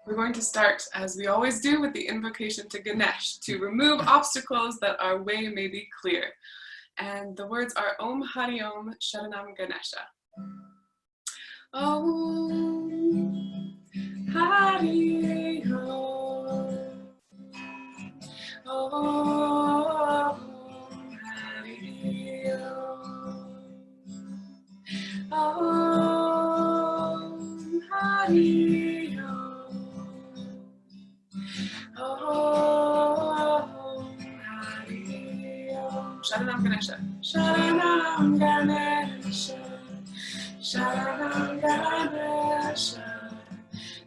We're going to start, as we always do, with the invocation to Ganesh to remove obstacles that our way may be clear. And the words are Om Hari Om Sharanam Ganesha. Om Hari Om. Om Hari Om. Om Hari Om. Om Hari Om. Sharanam Ganesha. Sharanam Ganesha. Sharanam Ganesha.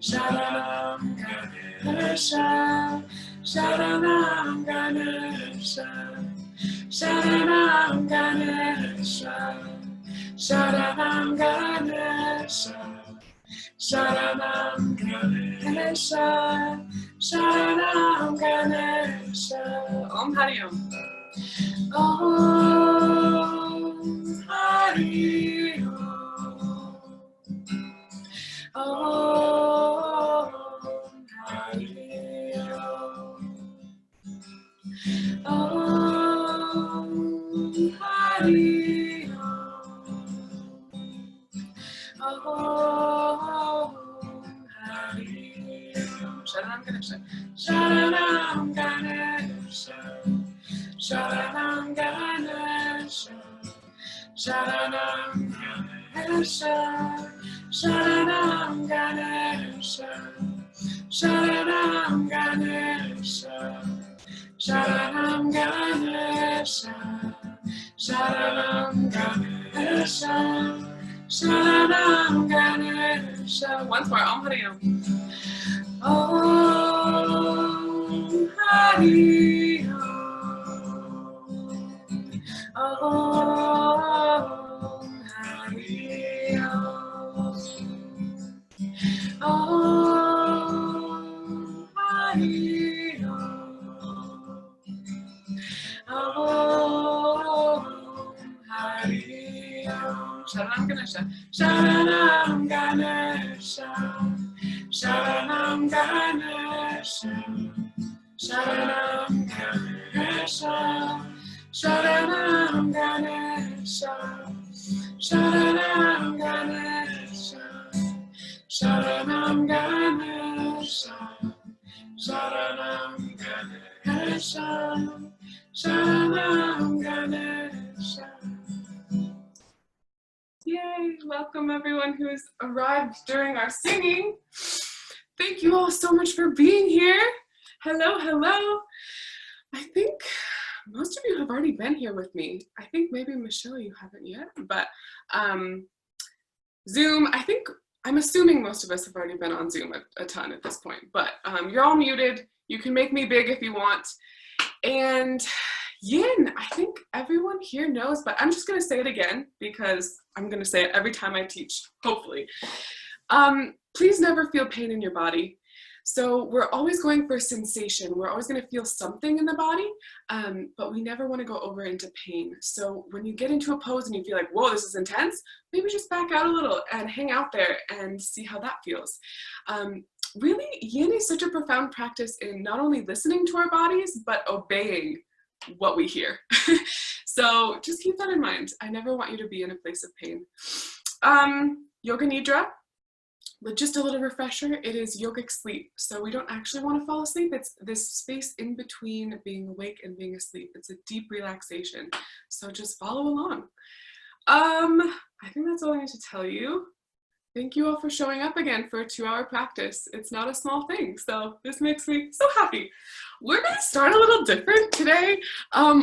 Sharanam Ganesha. Sharanam Ganesha. Sharanam Ganesha. Sharanam Ganesha. Sharanam Ganesha. Sharanam Ganesha. Om Hari Om. Om Hari Om. Om Hari Om. Om Hari Om. Om Hari Om. Sharanam Ganesha. Sharanam Ganesha. Sharanam Ganesha. Sharanam Ganesha. Sharanam Ganesha. Sharanam Ganesha. Sharanam Ganesha. Sharanam Ganesha. Sharanam Ganesha. Once more, Om Hari Om. Om Hari Om. Om Hari Om. Om Hari Om. Om Hari Om. Sharanam Ganesha. Sharanam Ganesha. Sharanam Ganesha. Sharanam Ganesha. Sharanam Ganesha. Sharanam Ganesha. Sharanam Ganesha. Sharanam Ganesha. Sharanam Ganesha. Yay! Welcome everyone who's arrived during our singing. Thank you all so much for being here. Hello, hello. I think most of you have already been here with me. I think maybe Michelle, you haven't yet, but Zoom, I'm assuming most of us have already been on Zoom a ton at this point, but you're all muted. You can make me big if you want. And Yin, I think everyone here knows, but I'm just gonna say it again because I'm gonna say it every time I teach, hopefully. Please never feel pain in your body. So we're always going for sensation. We're always gonna feel something in the body, but we never wanna go over into pain. So when you get into a pose and you feel like, whoa, this is intense, maybe just back out a little and hang out there and see how that feels. Really, Yin is such a profound practice in not only listening to our bodies, but obeying what we hear. So just keep that in mind. I never want you to be in a place of pain. Yoga Nidra, with just a little refresher, it is yogic sleep. So we don't actually want to fall asleep. It's this space in between being awake and being asleep. It's a deep relaxation. So just follow along. I think that's all I need to tell you. Thank you all for showing up again for a 2-hour practice. It's not a small thing, so this makes me so happy. We're gonna start a little different today.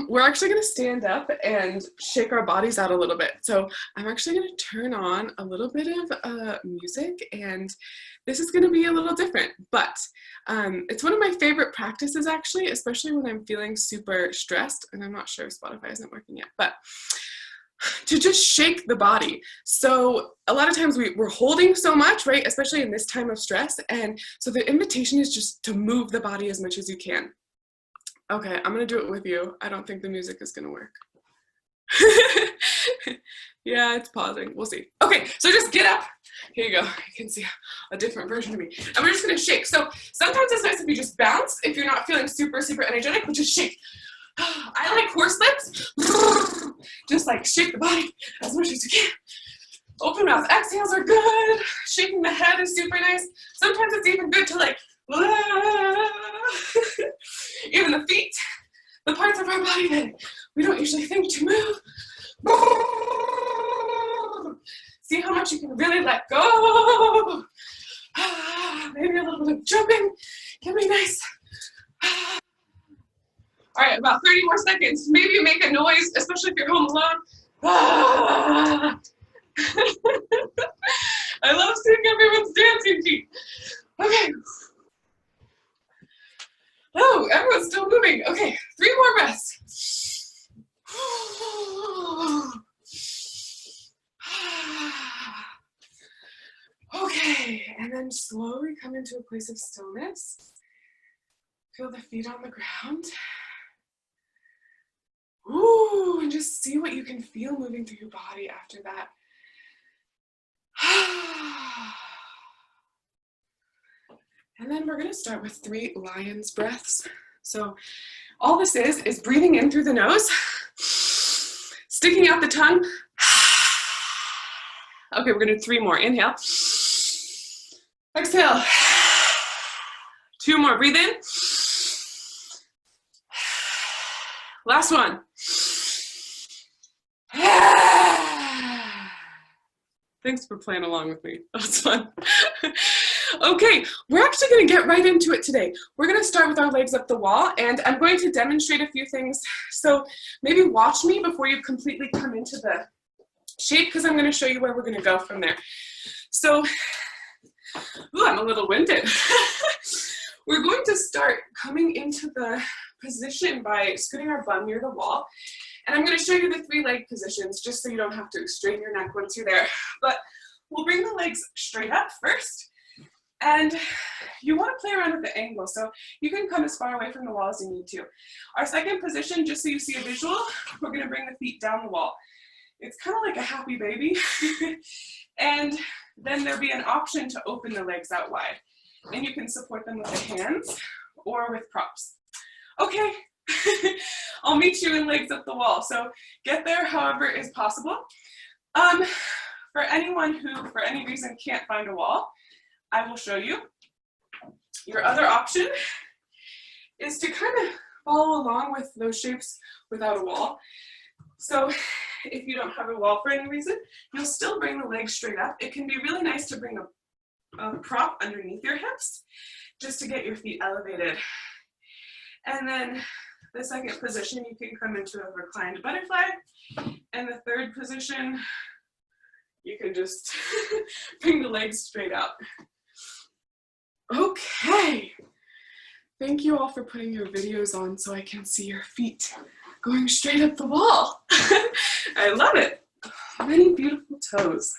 We're actually gonna stand up and shake our bodies out a little bit. So I'm actually gonna turn on a little bit of music, and this is gonna be a little different, but it's one of my favorite practices actually, especially when I'm feeling super stressed, and I'm not sure if Spotify isn't working yet, but to just shake the body. So a lot of times we're holding so much, right? Especially in this time of stress. And so the invitation is just to move the body as much as you can. Okay, I'm gonna do it with you. I don't think the music is gonna work. Yeah, it's pausing. We'll see. Okay, so just get up. Here you go. You can see a different version of me. And we're just gonna shake. So sometimes it's nice if you just bounce, if you're not feeling super, super energetic, but just shake. I like horse lips. Just like shake the body as much as you can. Open mouth exhales are good. Shaking the head is super nice. Sometimes it's even good to like, even the feet, the parts of our body that we don't usually think to move. See how much you can really let go. Maybe a little bit of jumping can be nice. All right, about 30 more seconds. Maybe you make a noise, especially if you're home alone. I love seeing everyone's dancing feet. Okay. Oh, everyone's still moving. Okay, 3 more breaths. Okay, and then slowly come into a place of stillness. Feel the feet on the ground. Ooh, and just see what you can feel moving through your body after that. And then we're gonna start with 3 lion's breaths. So all this is breathing in through the nose, sticking out the tongue. Okay, we're gonna do 3 more. Inhale. Exhale. 2 more, breathe in. Last one. Thanks for playing along with me. That was fun. Okay, we're actually going to get right into it today. We're going to start with our legs up the wall, and I'm going to demonstrate a few things. So maybe watch me before you completely come into the shape, because I'm going to show you where we're going to go from there. So, ooh, I'm a little winded. We're going to start coming into the position by scooting our bum near the wall. And I'm going to show you the 3 leg positions just so you don't have to straighten your neck once you're there. But we'll bring the legs straight up first. And you want to play around with the angle, so you can come as far away from the wall as you need to. Our second position, just so you see a visual, we're going to bring the feet down the wall. It's kind of like a happy baby. And then there'll be an option to open the legs out wide. And you can support them with the hands or with props. Okay, I'll meet you in legs up the wall. So get there however is possible. For anyone who, for any reason, can't find a wall, I will show you. Your other option is to kind of follow along with those shapes without a wall. So if you don't have a wall for any reason, you'll still bring the legs straight up. It can be really nice to bring a prop underneath your hips just to get your feet elevated. And then the second position, you can come into a reclined butterfly. And the third position, you can just bring the legs straight out. Okay. Thank you all for putting your videos on so I can see your feet going straight up the wall. I love it. Many beautiful toes.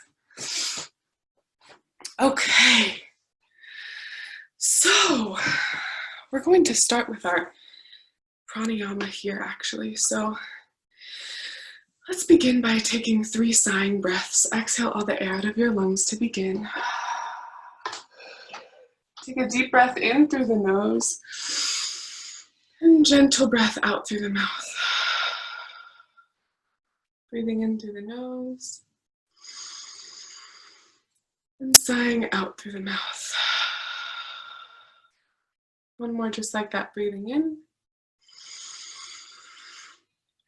Okay. So we're going to start with our pranayama here actually. So let's begin by taking 3 sighing breaths. Exhale all the air out of your lungs to begin. Take a deep breath in through the nose and gentle breath out through the mouth. Breathing in through the nose and sighing out through the mouth. One more just like that, breathing in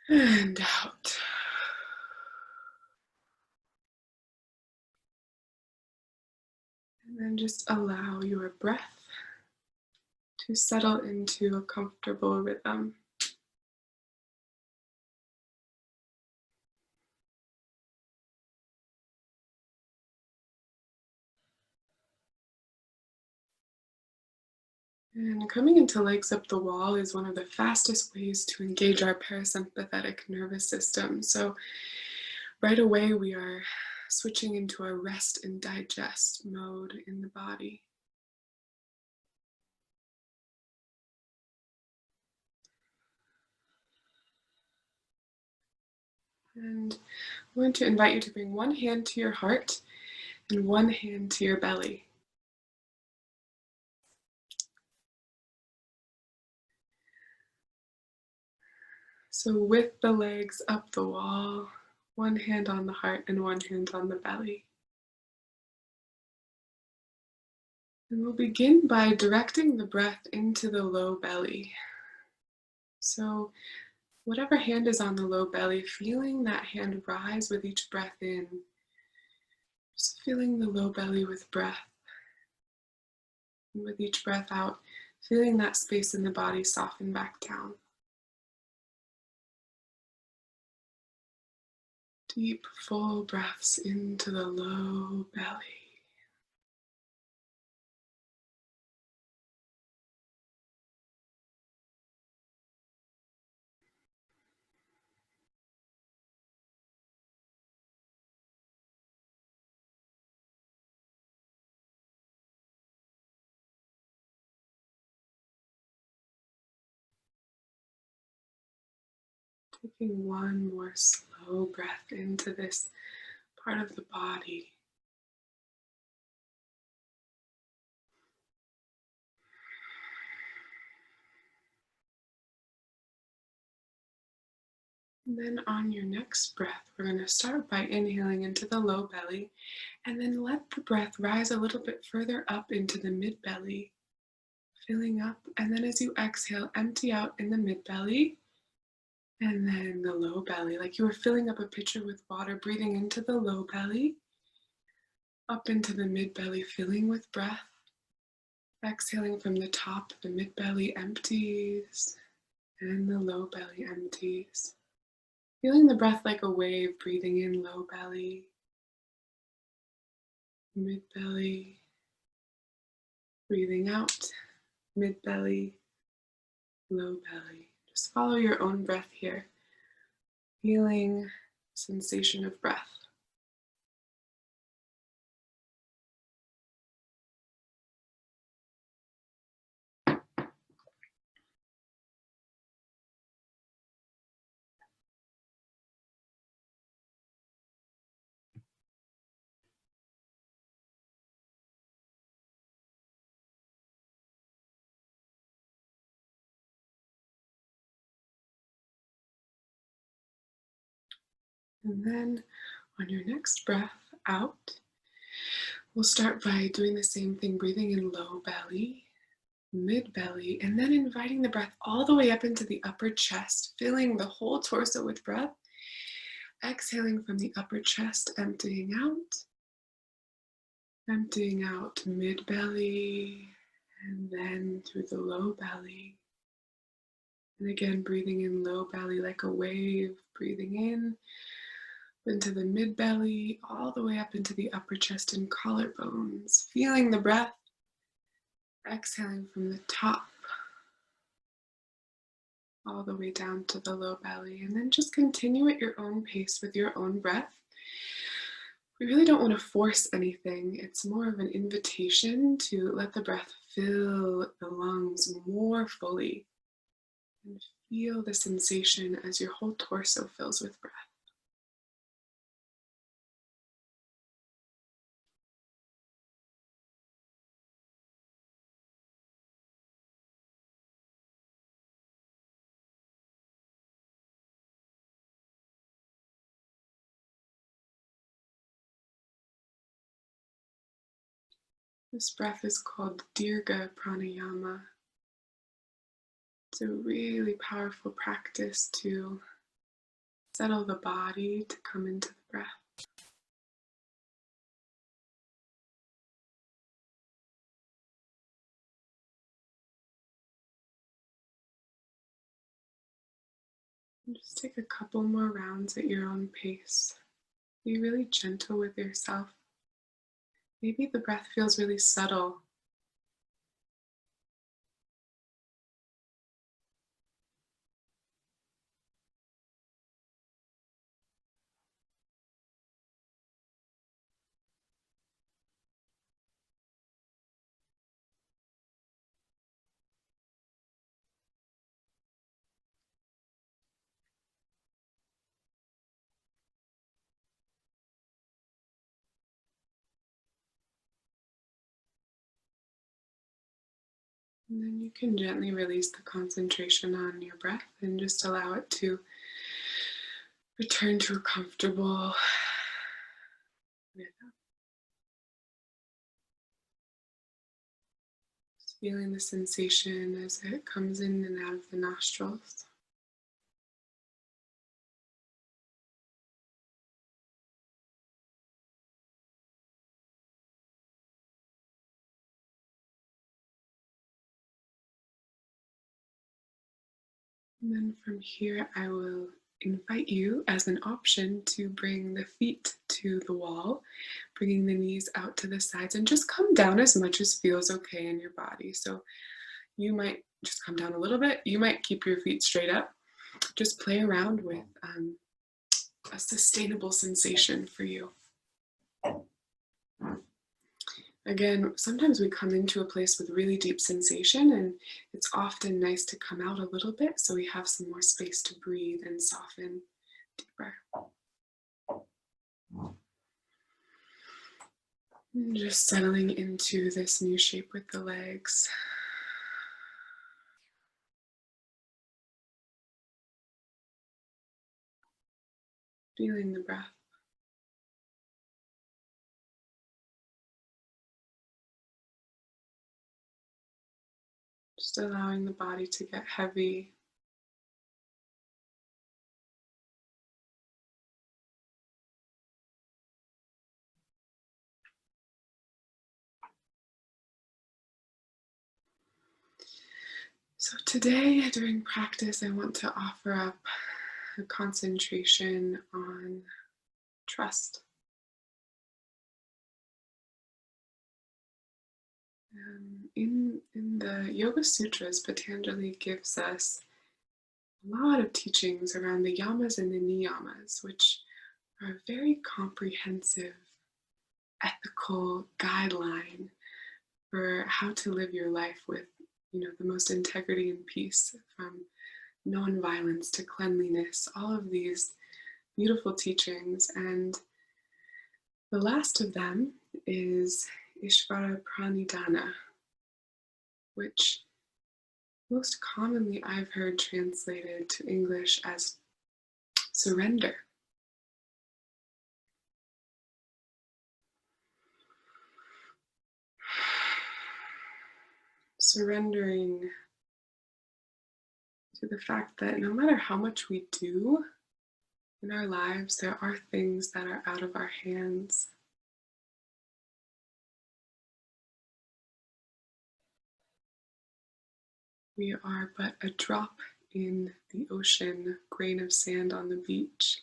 and out. And then just allow your breath to settle into a comfortable rhythm. And coming into legs up the wall is one of the fastest ways to engage our parasympathetic nervous system. So right away we are switching into a rest and digest mode in the body. And I want to invite you to bring one hand to your heart and one hand to your belly. So with the legs up the wall, one hand on the heart and one hand on the belly. And we'll begin by directing the breath into the low belly. So whatever hand is on the low belly, feeling that hand rise with each breath in. Just feeling the low belly with breath. And with each breath out, feeling that space in the body soften back down. Deep, full breaths into the low belly. Taking one more slow breath into this part of the body. And then on your next breath, we're going to start by inhaling into the low belly and then let the breath rise a little bit further up into the mid belly, filling up. And then as you exhale, empty out in the mid belly and then the low belly, like you were filling up a pitcher with water, breathing into the low belly, up into the mid belly, filling with breath. Exhaling from the top, the mid belly empties and the low belly empties. Feeling the breath like a wave, breathing in low belly, mid belly, breathing out, mid belly, low belly. Just follow your own breath here, feeling sensation of breath. And then on your next breath out, we'll start by doing the same thing, breathing in low belly, mid belly, and then inviting the breath all the way up into the upper chest, filling the whole torso with breath. Exhaling from the upper chest, emptying out mid belly, and then through the low belly. And again, breathing in low belly like a wave, breathing in into the mid belly, all the way up into the upper chest and collarbones. Feeling the breath, exhaling from the top, all the way down to the low belly. And then just continue at your own pace with your own breath. We really don't want to force anything. It's more of an invitation to let the breath fill the lungs more fully and feel the sensation as your whole torso fills with breath. This breath is called Dirga Pranayama. It's a really powerful practice to settle the body, to come into the breath. And just take a couple more rounds at your own pace. Be really gentle with yourself. Maybe the breath feels really subtle. And then you can gently release the concentration on your breath and just allow it to return to a comfortable rhythm. Just feeling the sensation as it comes in and out of the nostrils. And then from here, I will invite you as an option to bring the feet to the wall, bringing the knees out to the sides, and just come down as much as feels okay in your body. So you might just come down a little bit. You might keep your feet straight up. Just play around with a sustainable sensation for you. Again, sometimes we come into a place with really deep sensation, and it's often nice to come out a little bit so we have some more space to breathe and soften deeper. And just settling into this new shape with the legs. Feeling the breath. Just allowing the body to get heavy. So today, during practice, I want to offer up a concentration on trust. In the Yoga Sutras, Patanjali gives us a lot of teachings around the yamas and the niyamas, which are a very comprehensive ethical guideline for how to live your life with, the most integrity and peace, from non-violence to cleanliness, all of these beautiful teachings. And the last of them is Ishvara Pranidhana, which most commonly I've heard translated to English as surrender. Surrendering to the fact that no matter how much we do in our lives, there are things that are out of our hands. We are but a drop in the ocean, grain of sand on the beach.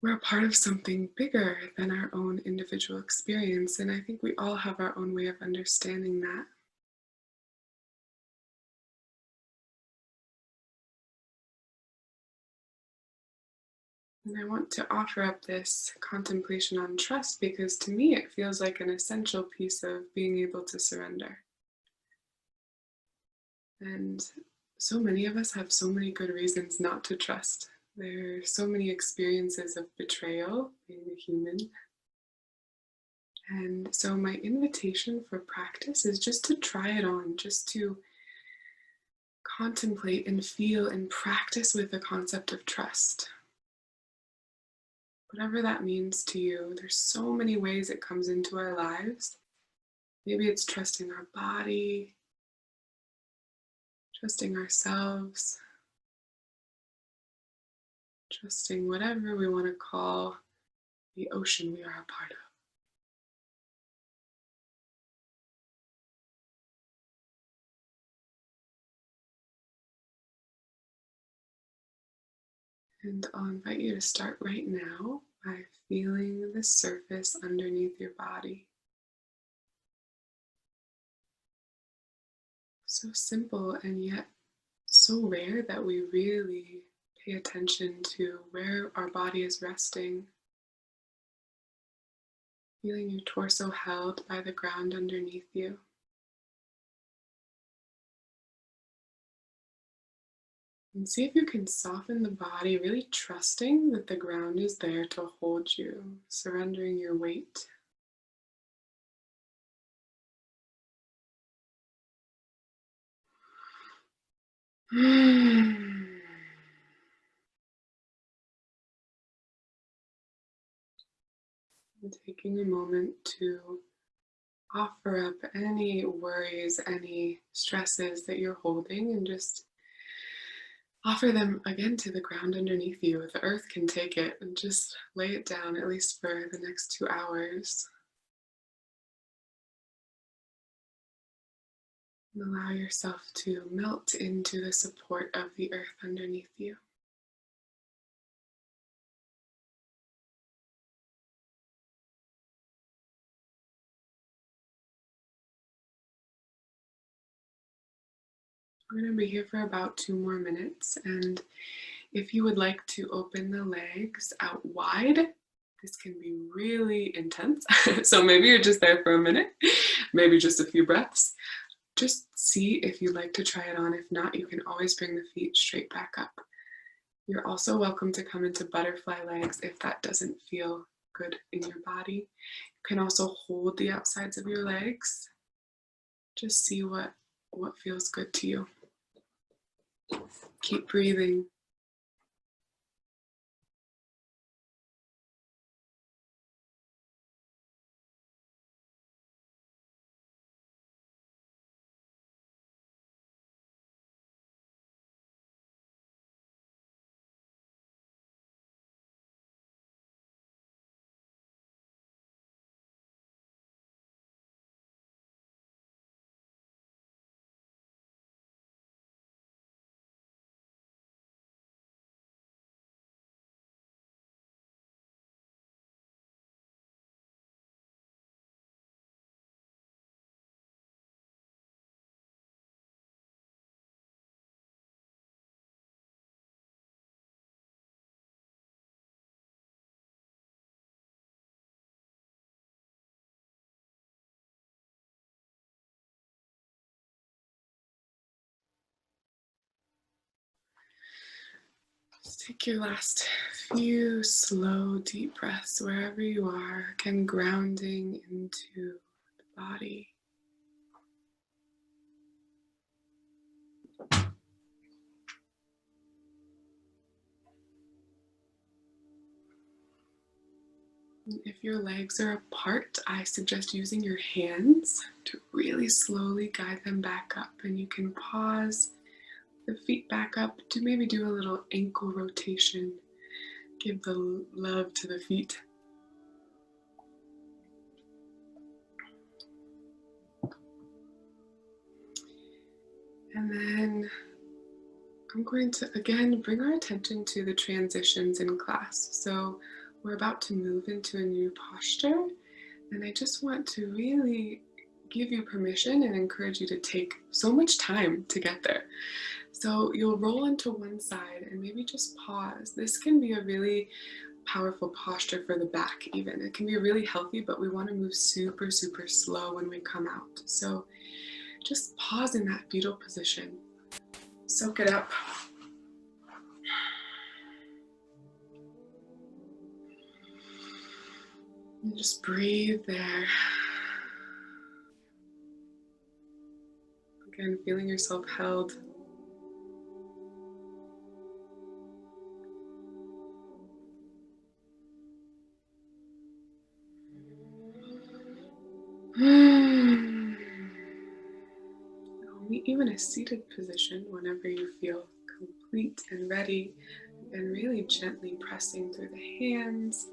We're a part of something bigger than our own individual experience, and I think we all have our own way of understanding that. And I want to offer up this contemplation on trust because to me it feels like an essential piece of being able to surrender. And so many of us have so many good reasons not to trust. There are so many experiences of betrayal, being a human. And so my invitation for practice is just to try it on, just to contemplate and feel and practice with the concept of trust. Whatever that means to you, there's so many ways it comes into our lives. Maybe it's trusting our body, trusting ourselves, trusting whatever we want to call the ocean we are a part of. And I'll invite you to start right now by feeling the surface underneath your body. So simple and yet so rare that we really pay attention to where our body is resting. Feeling your torso held by the ground underneath you. And see if you can soften the body, really trusting that the ground is there to hold you, surrendering your weight. And taking a moment to offer up any worries, any stresses that you're holding, and just offer them again to the ground underneath you. The earth can take it, and just lay it down, at least for the next 2 hours. And allow yourself to melt into the support of the earth underneath you. We're going to be here for about 2 more minutes, and if you would like to open the legs out wide, this can be really intense. So maybe you're just there for a minute, maybe just a few breaths. Just see if you'd like to try it on. If not, you can always bring the feet straight back up. You're also welcome to come into butterfly legs if that doesn't feel good in your body. You can also hold the outsides of your legs. Just see what feels good to you. Keep breathing. Just take your last few slow, deep breaths wherever you are, again grounding into the body. If your legs are apart, I suggest using your hands to really slowly guide them back up. And you can pause the feet back up to maybe do a little ankle rotation. Give the love to the feet. And then I'm going to again bring our attention to the transitions in class. So we're about to move into a new posture, and I just want to really give you permission and encourage you to take so much time to get there. So you'll roll into one side and maybe just pause. This can be a really powerful posture for the back even. It can be really healthy, but we want to move super, super slow when we come out. So just pause in that fetal position. Soak it up. And just breathe there. Again, feeling yourself held. Even a seated position whenever you feel complete and ready, and really gently pressing through the hands,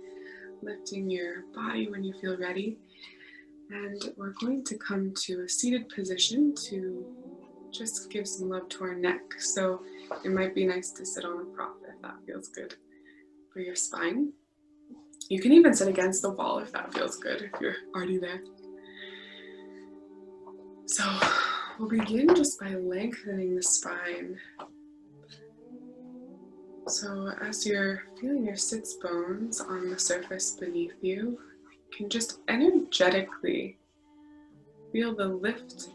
lifting your body when you feel ready. And we're going to come to a seated position to just give some love to our neck. So it might be nice to sit on a prop if that feels good for your spine. You can even sit against the wall if that feels good, if you're already there. So we'll begin just by lengthening the spine. So as you're feeling your sits bones on the surface beneath you, you can just energetically feel the lift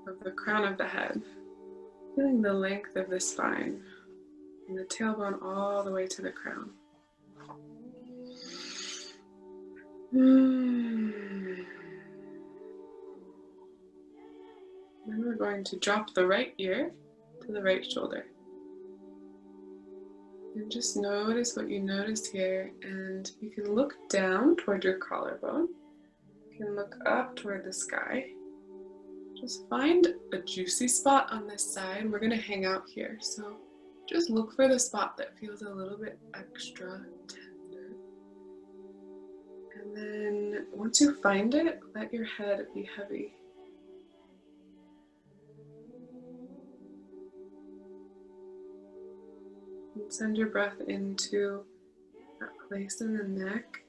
of the crown of the head, feeling the length of the spine, from the tailbone all the way to the crown. Then we're going to drop the right ear to the right shoulder. And just notice what you notice here, and you can look down toward your collarbone. You can look up toward the sky. Just find a juicy spot on this side. We're going to hang out here, so just look for the spot that feels a little bit extra tender. And then once you find it, let your head be heavy. And send your breath into that place in the neck.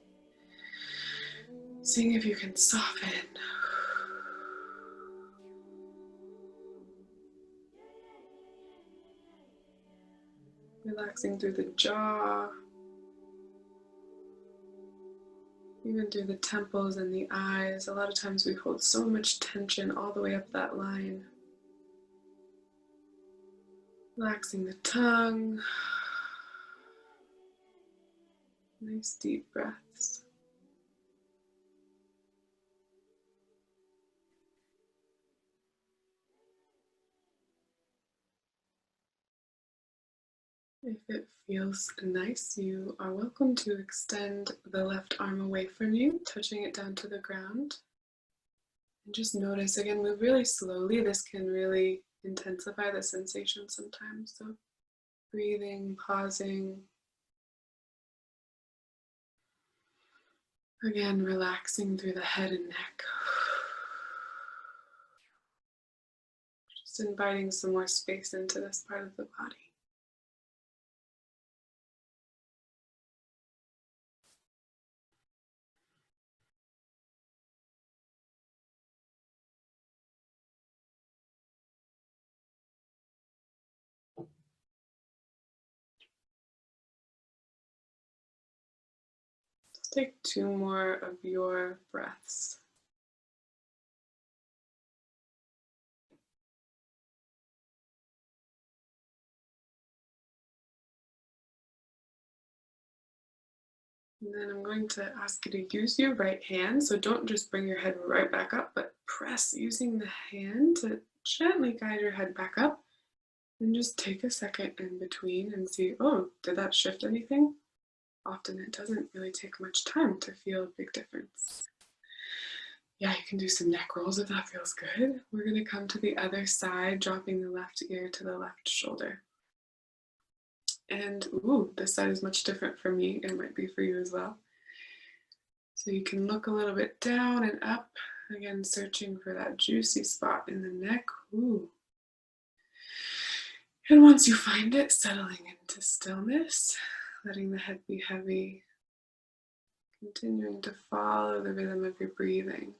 Seeing if you can soften. Relaxing through the jaw, even through the temples and the eyes. A lot of times we hold so much tension all the way up that line. Relaxing the tongue. Nice deep breaths. If it feels nice, you are welcome to extend the left arm away from you, touching it down to the ground. And just notice, again, move really slowly. This can really intensify the sensation sometimes. So breathing, pausing. Again, relaxing through the head and neck. Just inviting some more space into this part of the body. Just take 2 more of your breaths. And then I'm going to ask you to use your right hand. So don't just bring your head right back up, but press using the hand to gently guide your head back up. And just take a second in between and see, oh, did that shift anything? Often it doesn't really take much time to feel a big difference. Yeah, you can do some neck rolls if that feels good. We're going to come to the other side, dropping the left ear to the left shoulder. And ooh, this side is much different for me. It might be for you as well. So you can look a little bit down and up, again, searching for that juicy spot in the neck. Ooh. And once you find it, settling into stillness, letting the head be heavy, continuing to follow the rhythm of your breathing.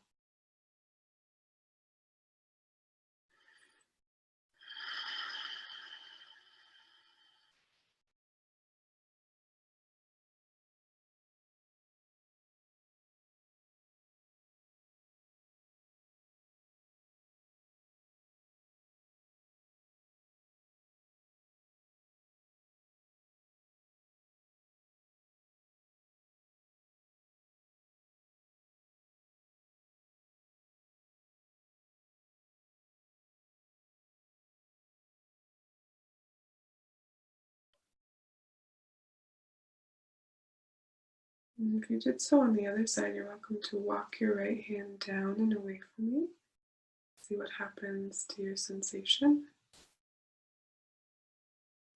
And if you did so on the other side, you're welcome to walk your right hand down and away from you. See what happens to your sensation.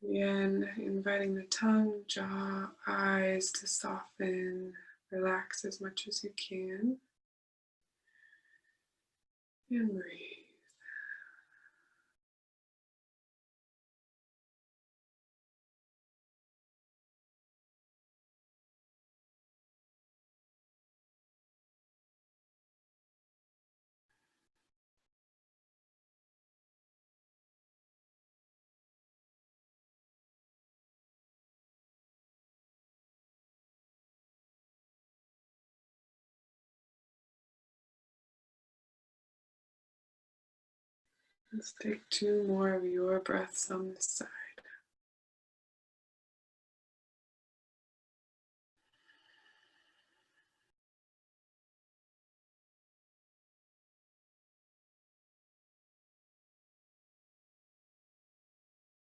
Again, inviting the tongue, jaw, eyes to soften, relax as much as you can. And breathe. Let's take 2 more of your breaths on this side.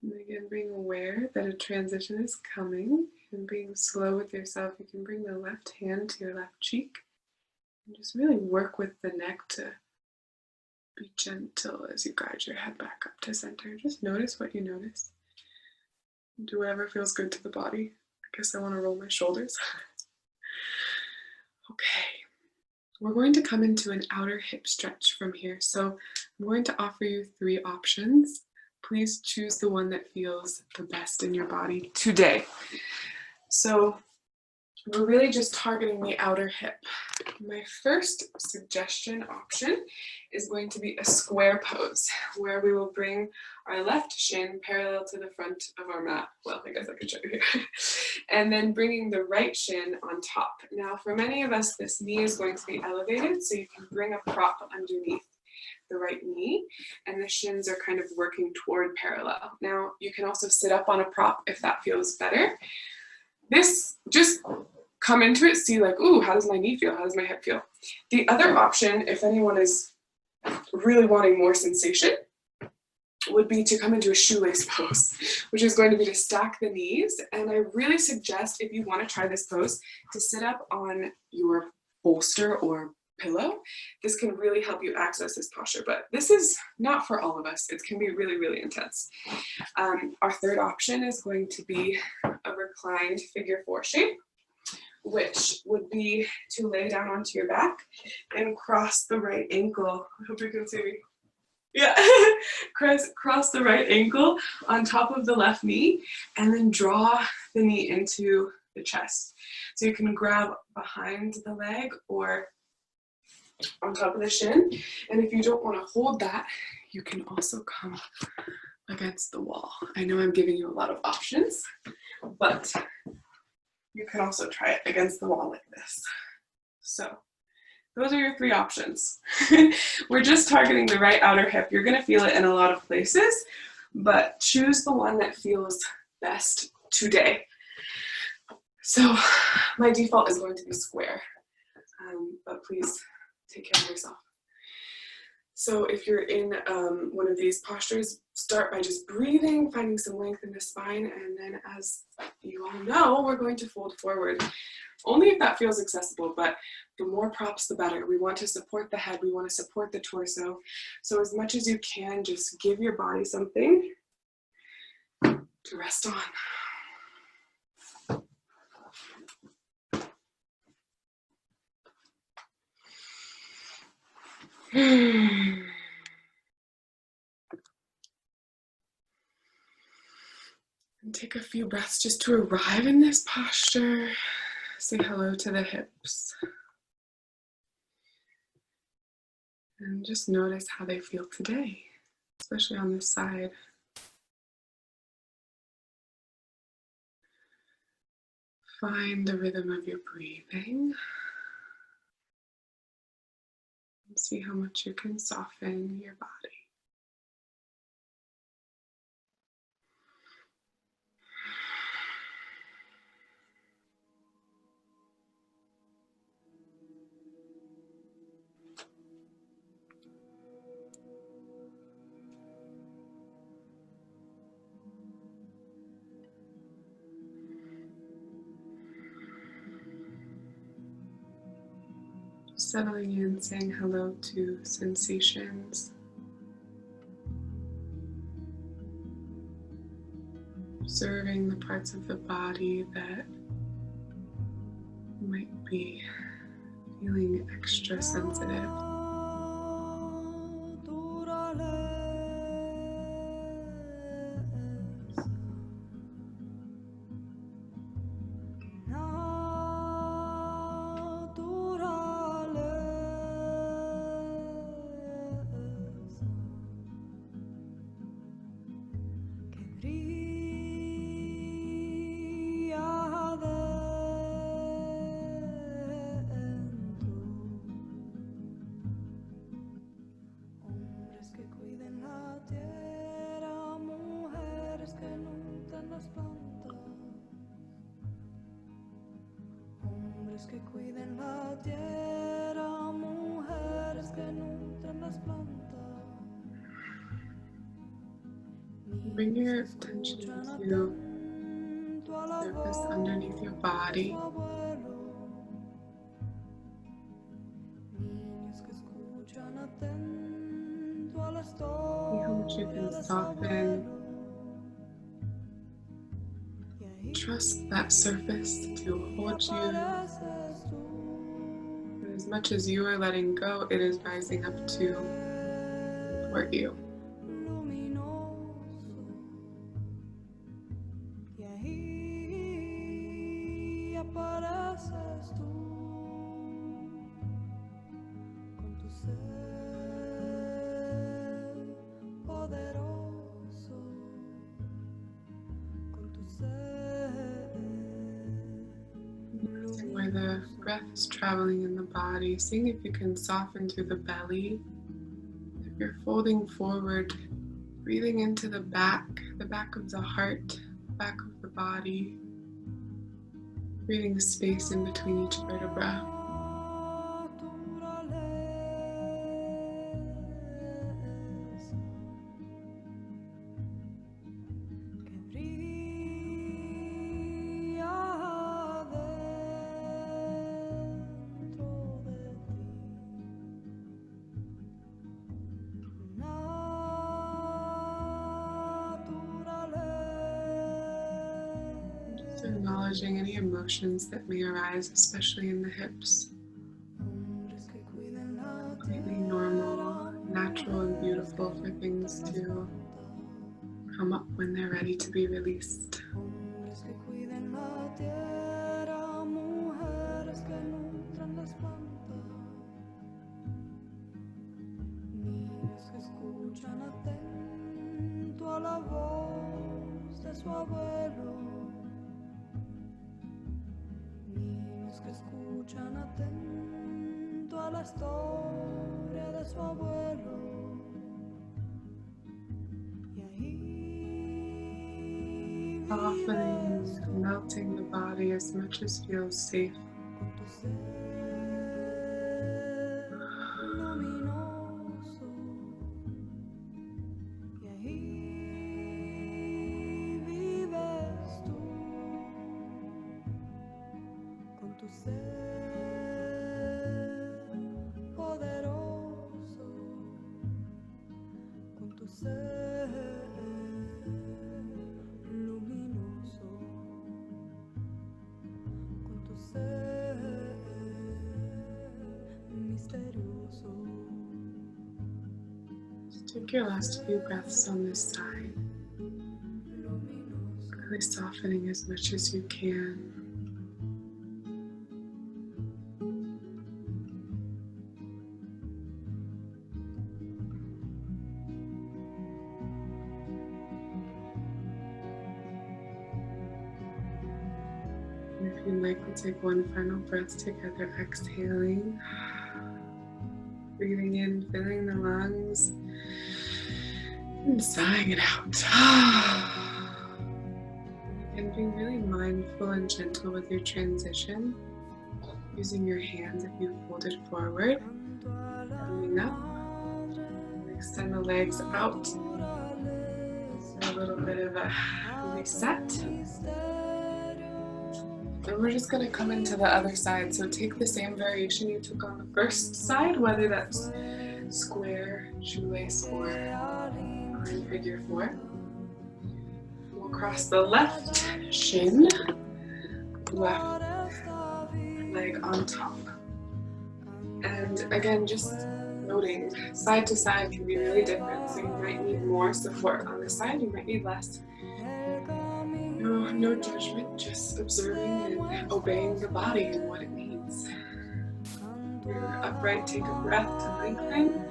And again, being aware that a transition is coming and being slow with yourself, you can bring the left hand to your left cheek and just really work with the neck to be gentle as you guide your head back up to center. Just notice what you notice. Do whatever feels good to the body. I guess I want to roll my shoulders. Okay. We're going to come into an outer hip stretch from here. So I'm going to offer you 3 options. Please choose the one that feels the best in your body today. So we're really just targeting the outer hip. My first suggestion option is going to be a square pose, where we will bring our left shin parallel to the front of our mat. Well, I guess I could show you here. And then bringing the right shin on top. Now, for many of us, this knee is going to be elevated, so you can bring a prop underneath the right knee, and the shins are kind of working toward parallel. Now, you can also sit up on a prop if that feels better. This, just come into it, see like, ooh, how does my knee feel? How does my hip feel? The other option, if anyone is really wanting more sensation, would be to come into a shoelace pose, which is going to be to stack the knees. And I really suggest, if you want to try this pose, to sit up on your bolster or pillow. This can really help you access this posture, but this is not for all of us. It can be really, really intense. Our third option is going to be a reclined figure 4 shape, which would be to lay down onto your back and cross the right ankle. I hope you can see me. Yeah, cross the right ankle on top of the left knee, and then draw the knee into the chest. So you can grab behind the leg or on top of the shin. And if you don't want to hold that, you can also come against the wall. I know I'm giving you a lot of options, but you can also try it against the wall like this. So those are your 3 options. We're just targeting the right outer hip. You're going to feel it in a lot of places, but choose the one that feels best today. So my default is going to be square, but please take care of yourself. So if you're in one of these postures, start by just breathing, finding some length in the spine, and then as you all know, we're going to fold forward. Only if that feels accessible, but the more props, the better. We want to support the head, we want to support the torso. So as much as you can, just give your body something to rest on. And take a few breaths just to arrive in this posture. Say hello to the hips. And just notice how they feel today, especially on this side. Find the rhythm of your breathing. And see how much you can soften your body. Settling in, saying hello to sensations. Observing the parts of the body that might be feeling extra sensitive. Que cuiden la tierra, mujeres que nutren las plantas, Bring your attention to the surface underneath your body. See how much you can soften. Trust that surface to hold you. And as much as you are letting go, it is rising up to support you. Noticing where the breath is traveling in the body, seeing if you can soften through the belly. If you're folding forward, breathing into the back of the heart, back of the body, creating space in between each vertebra. Just acknowledging any emotions that may arise, especially in the hips. Completely normal, natural, and beautiful for things to come up when they're ready to be released. Que escuchan atento a la historia de su abuelo. Y ahí Softening, melting the body as much as feels safe. con tu ser luminoso. Y ahí vives tú con tu ser poderoso, con tu ser luminoso, con tu ser misterioso. Just take your last few breaths on this side, really softening as much as you can. And if you'd like, we'll take one final breath together, exhaling. Breathing in, filling the lungs, and sighing it out. And being really mindful and gentle with your transition, using your hands if you folded forward, coming up, and extend the legs out for a little bit of a reset. And we're just going to come into the other side. So take the same variation you took on the first side, whether that's square, shoelace, or in figure 4. We'll cross the left shin, left leg on top. And again, just noting, side to side can be really different. So you might need more support on this side, you might need less. No judgment, just observing and obeying the body and what it needs. You're upright, take a breath to lengthen.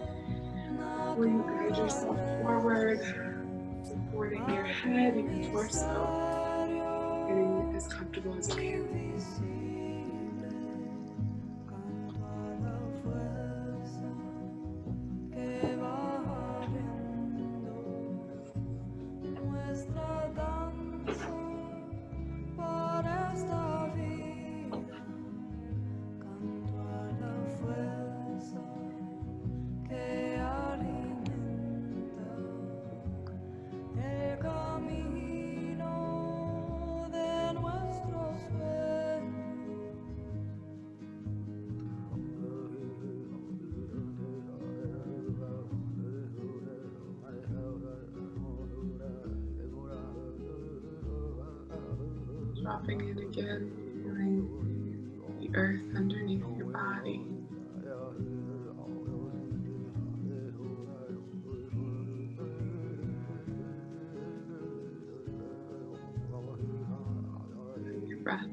Before you guide yourself forward, supporting your head, your torso, getting as comfortable as you can. Dropping in again, feeling the earth underneath your body. And your breath.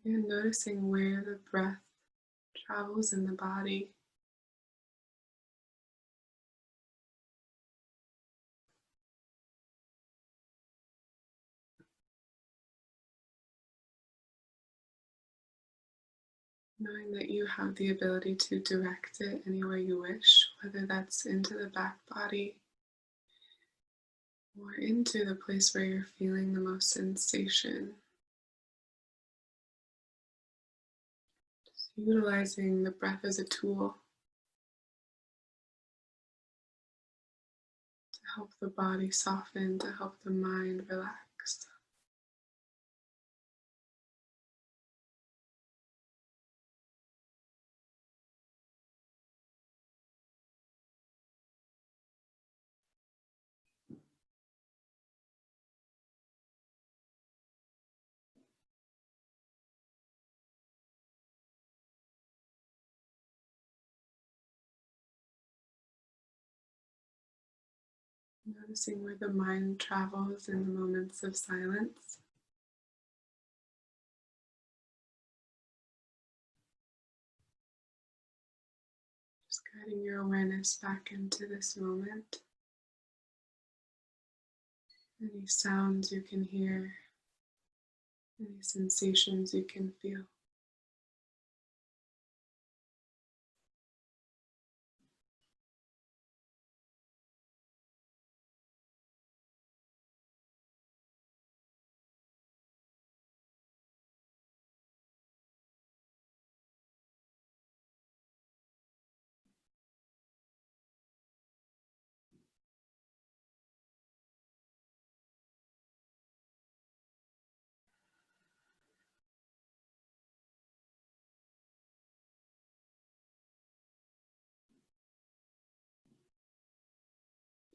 Again, noticing where the breath travels in the body. Knowing that you have the ability to direct it anywhere you wish, whether that's into the back body or into the place where you're feeling the most sensation. Just utilizing the breath as a tool to help the body soften, to help the mind relax. Noticing where the mind travels in the moments of silence. Just guiding your awareness back into this moment. Any sounds you can hear, any sensations you can feel.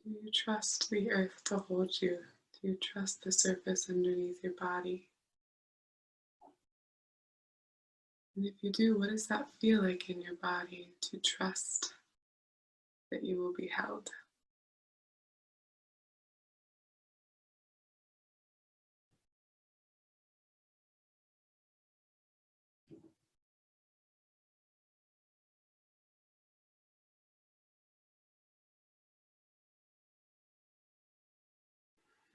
Do you trust the earth to hold you? Do you trust the surface underneath your body? And if you do, what does that feel like in your body to trust that you will be held?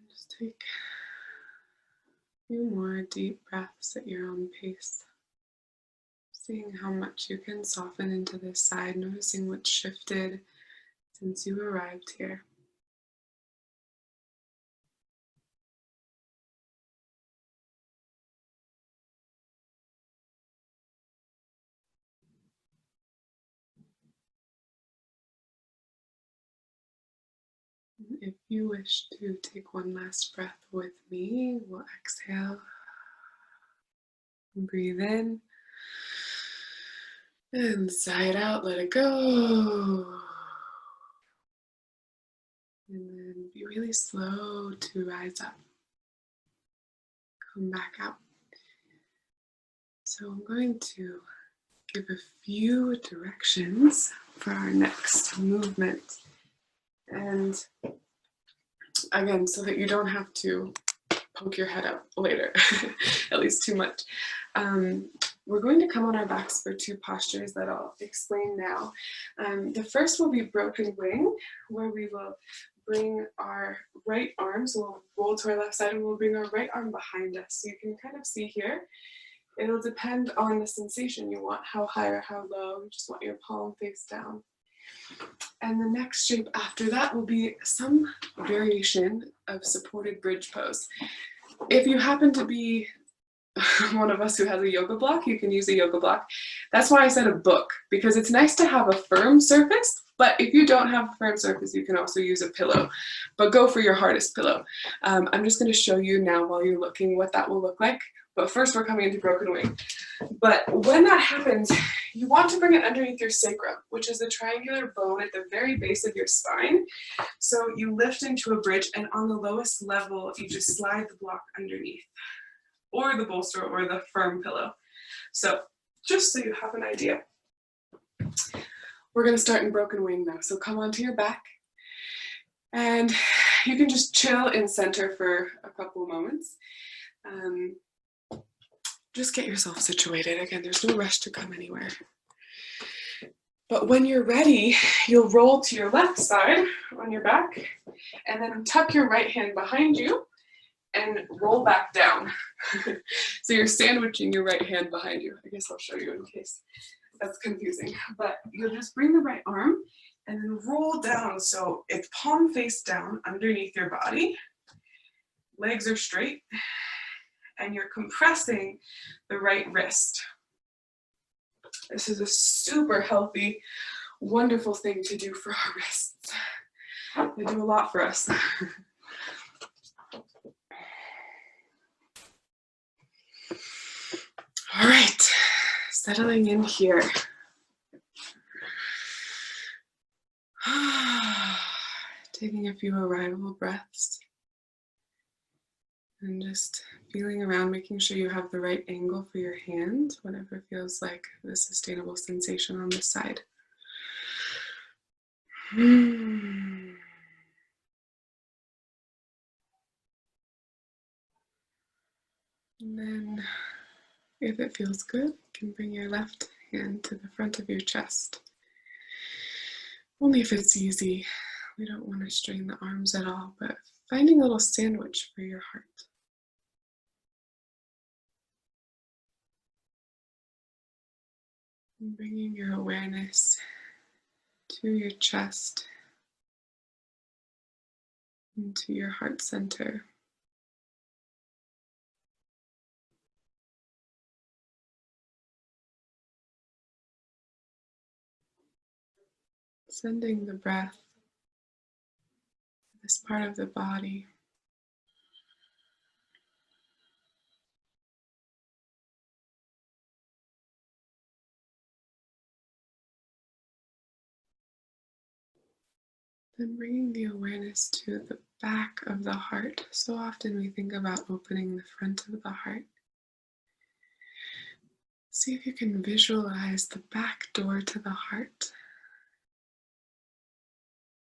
Just take a few more deep breaths at your own pace. Seeing how much you can soften into this side, noticing what's shifted since you arrived here. If you wish to take one last breath with me, we'll exhale and breathe in. And sigh it out, let it go. And then be really slow to rise up. Come back out. So I'm going to give a few directions for our next movement. And again, so that you don't have to poke your head up later, at least too much. We're going to come on our backs for 2 postures that I'll explain now. The first will be broken wing, where we will bring our right arm, so we'll roll to our left side and we'll bring our right arm behind us. So you can kind of see here, it'll depend on the sensation you want, how high or how low. You just want your palm face down. And the next shape after that will be some variation of supported bridge pose. If you happen to be one of us who has a yoga block, you can use a yoga block. That's why I said a book, because it's nice to have a firm surface, but if you don't have a firm surface, you can also use a pillow, but go for your hardest pillow. I'm just going to show you now while you're looking what that will look like. But first we're coming into broken wing. But when that happens, you want to bring it underneath your sacrum, which is the triangular bone at the very base of your spine. So you lift into a bridge, and on the lowest level, you just slide the block underneath, or the bolster, or the firm pillow. So just so you have an idea. We're going to start in broken wing now. So come onto your back, and you can just chill in center for a couple of moments. Just get yourself situated. Again, there's no rush to come anywhere. But when you're ready, you'll roll to your left side on your back, and then tuck your right hand behind you and roll back down. So you're sandwiching your right hand behind you. I guess I'll show you in case that's confusing. But you'll just bring the right arm and then roll down. So it's palm face down underneath your body. Legs are straight. And you're compressing the right wrist. This is a super healthy, wonderful thing to do for our wrists. They do a lot for us. All right, settling in here. Taking a few arrival breaths. And just feeling around, making sure you have the right angle for your hand, whatever feels like the sustainable sensation on this side. And then, if it feels good, you can bring your left hand to the front of your chest. Only if it's easy. We don't want to strain the arms at all, but finding a little sandwich for your heart. And bringing your awareness to your chest, into your heart center. Sending the breath to this part of the body. Then bringing the awareness to the back of the heart. So often we think about opening the front of the heart. See if you can visualize the back door to the heart.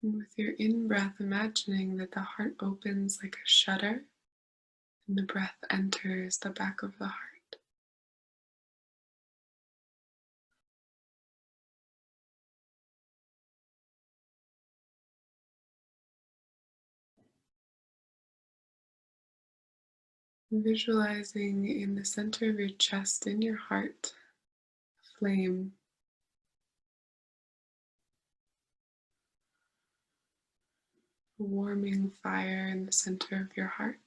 And with your in-breath, imagining that the heart opens like a shutter and the breath enters the back of the heart. Visualizing in the center of your chest, in your heart, a flame. A warming fire in the center of your heart.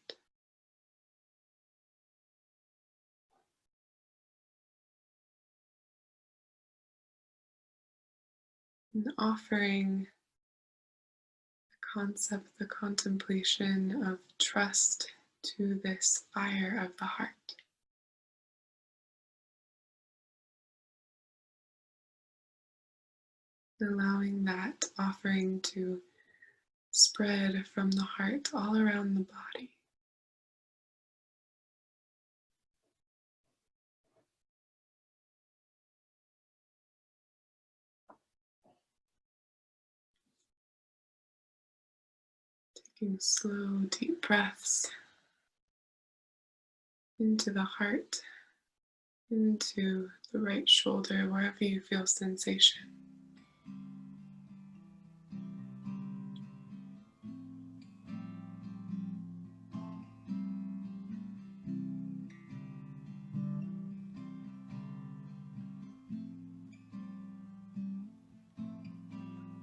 And offering the concept, the contemplation of trust to this fire of the heart. Allowing that offering to spread from the heart all around the body. Taking slow, deep breaths. into the heart, into the right shoulder, wherever you feel sensation.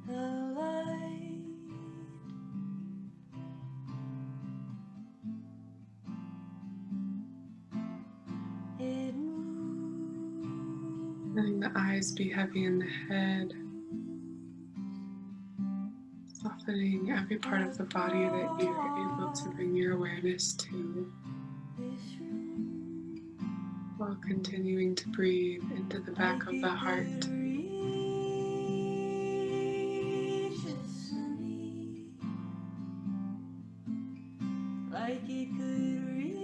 The light, it moves. Letting the eyes be heavy in the head, softening every part of the body that you're able to bring your awareness to, This room, while continuing to breathe into the back like of the it heart. could reach destiny, like it could reach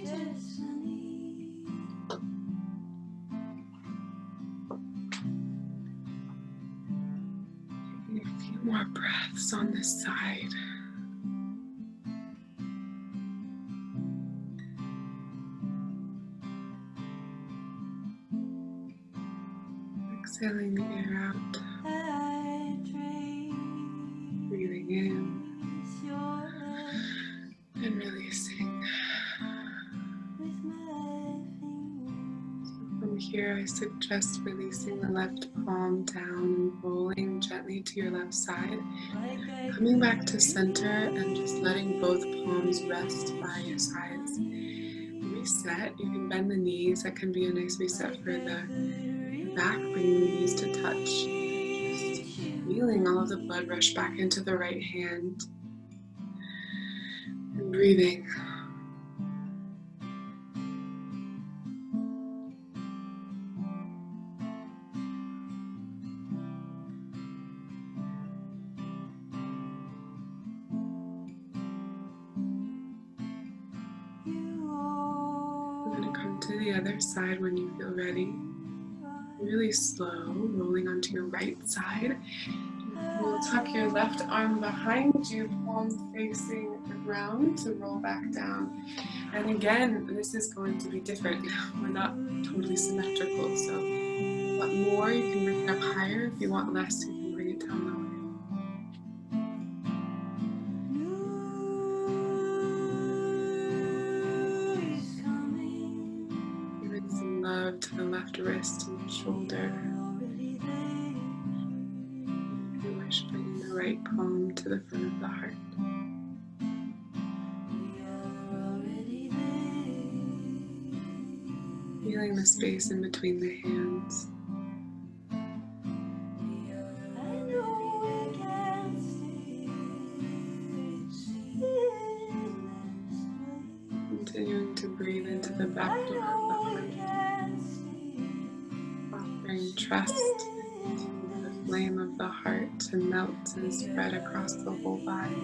destiny. Taking a few more breaths on this side. Exhaling the air out, I trace breathing in your lips and releasing. with my fingers, From here, I suggest releasing the left palm down and rolling gently to your left side. like I Coming back could to center and just letting both palms rest by your sides. Reset. You can bend the knees. That can be a nice reset for the back, bringing the knees to touch. Just feeling all of the blood rush back into the right hand. And breathing. We're going to come to the other side when you feel ready. Really slow, rolling onto your right side. You'll tuck your left arm behind you, palm facing the ground to roll back down. And again, this is going to be different. We're not totally symmetrical, so if you want more, you can bring it up higher. If you want less, you can bring it down lower. Giving some love to the left wrist and shoulder. If you wish, bringing the right palm to the front of the heart. Feeling the space in between the hands. Continuing to breathe into the back door of the heart. Offering trust to the flame of the heart to melt and spread across the whole body.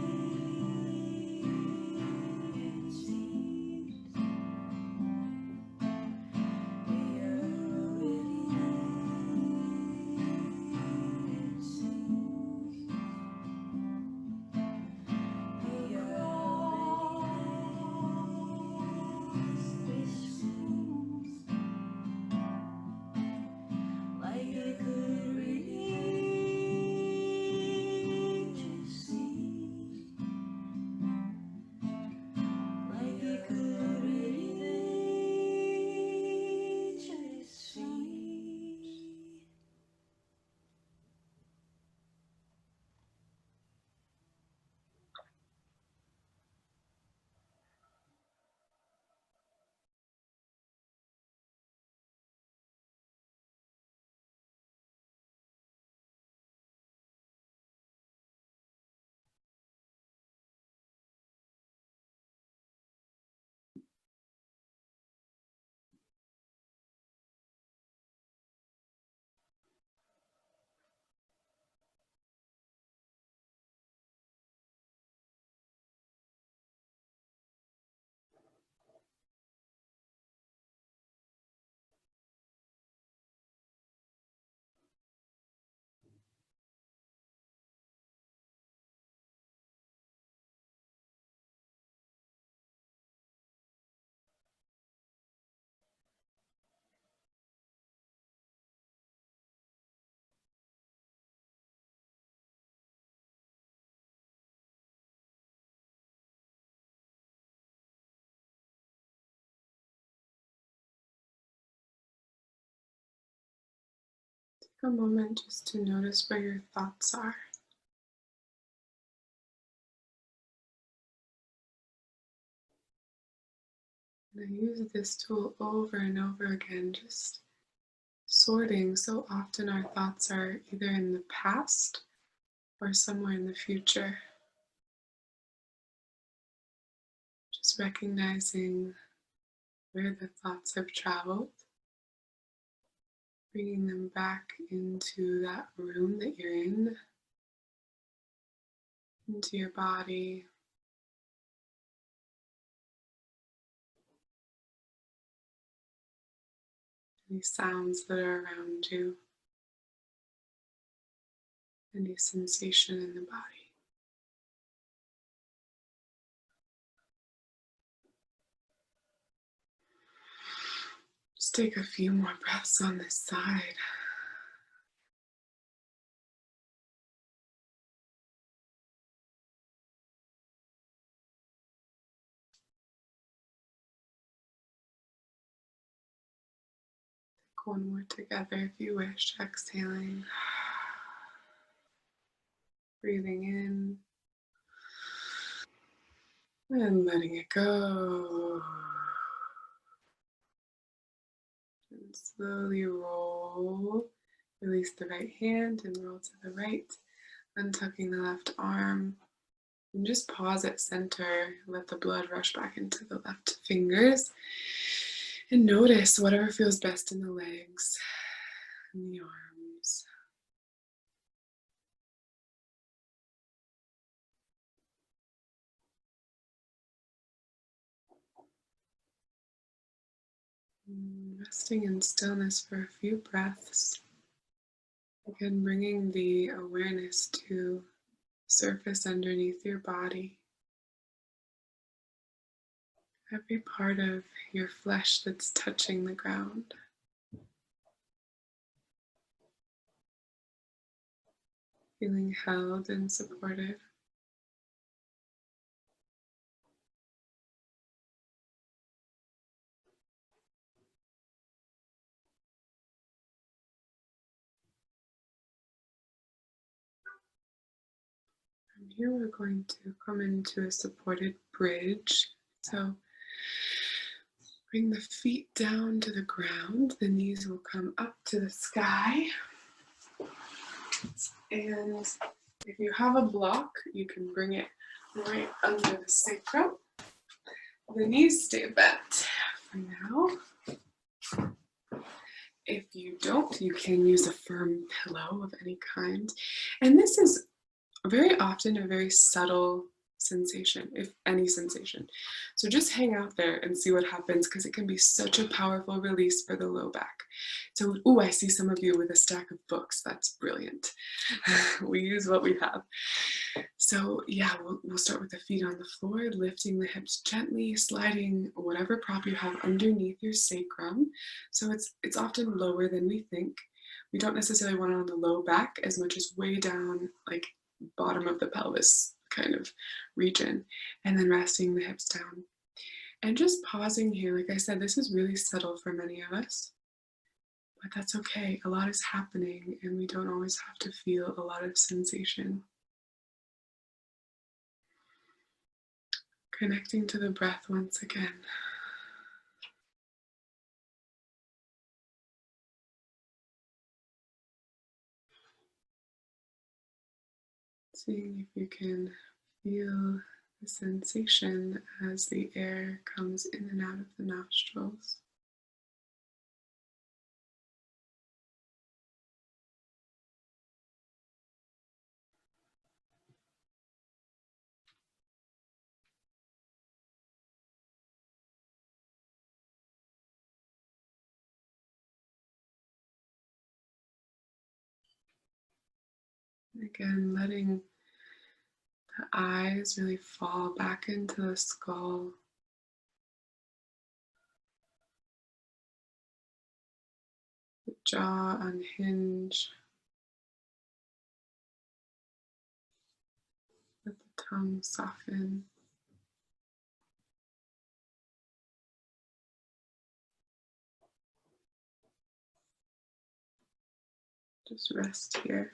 a moment just to notice where your thoughts are. And I use this tool over and over again, just sorting. So often our thoughts are either in the past or somewhere in the future. Just recognizing where the thoughts have traveled, bringing them back into that room that you're in, into your body. Any sounds that are around you, any sensation in the body. Just take a few more breaths on this side. Take one more together if you wish, exhaling. Breathing in and letting it go. And slowly roll. Release the right hand and roll to the right. Untucking the left arm. And just pause at center. Let the blood rush back into the left fingers. And notice whatever feels best in the legs and the arms. Resting in stillness for a few breaths. Again, bringing the awareness to surface underneath your body. Every part of your flesh that's touching the ground. Feeling held and supported. From here we're going to come into a supported bridge. So bring the feet down to the ground. The knees will come up to the sky. And if you have a block, you can bring it right under the sacrum. The knees stay bent for now. If you don't, you can use a firm pillow of any kind. And this is very often a very subtle sensation, if any sensation. So just hang out there and see what happens, because it can be such a powerful release for the low back. So, I see some of you with a stack of books. That's brilliant. We use what we have. So yeah, we'll start with the feet on the floor, lifting the hips gently, sliding whatever prop you have underneath your sacrum. So it's often lower than we think. We don't necessarily want it on the low back as much as way down, like bottom of the pelvis kind of region, and then resting the hips down. And just pausing here, like I said, this is really subtle for many of us, but that's okay. A lot is happening and we don't always have to feel a lot of sensation. Connecting to the breath once again. Seeing if you can feel the sensation as the air comes in and out of the nostrils. Again, letting the eyes really fall back into the skull. The jaw unhinge. Let the tongue soften. Just rest here.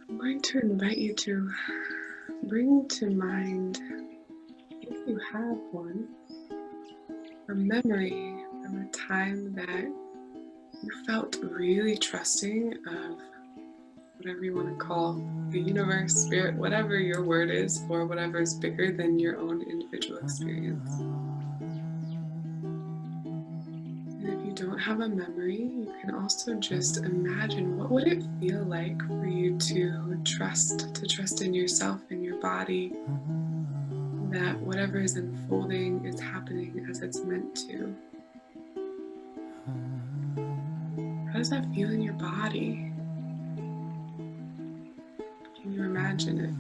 I'm going to invite you to bring to mind, if you have one, a memory from a time that you felt really trusting of whatever you want to call the universe, spirit, whatever your word is for whatever is bigger than your own individual experience. And if you don't have a memory, you can also just imagine what would it feel like for you to trust in yourself and your body, that whatever is unfolding is happening as it's meant to. How does that feel in your body? Can you imagine it?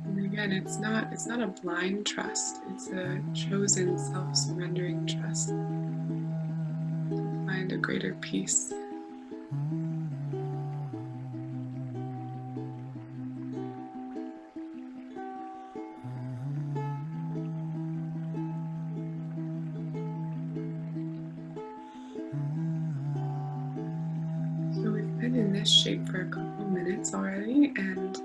And again, it's not a blind trust, it's a chosen self-surrendering trust to find a greater peace. So we've been in this shape for a couple minutes already, and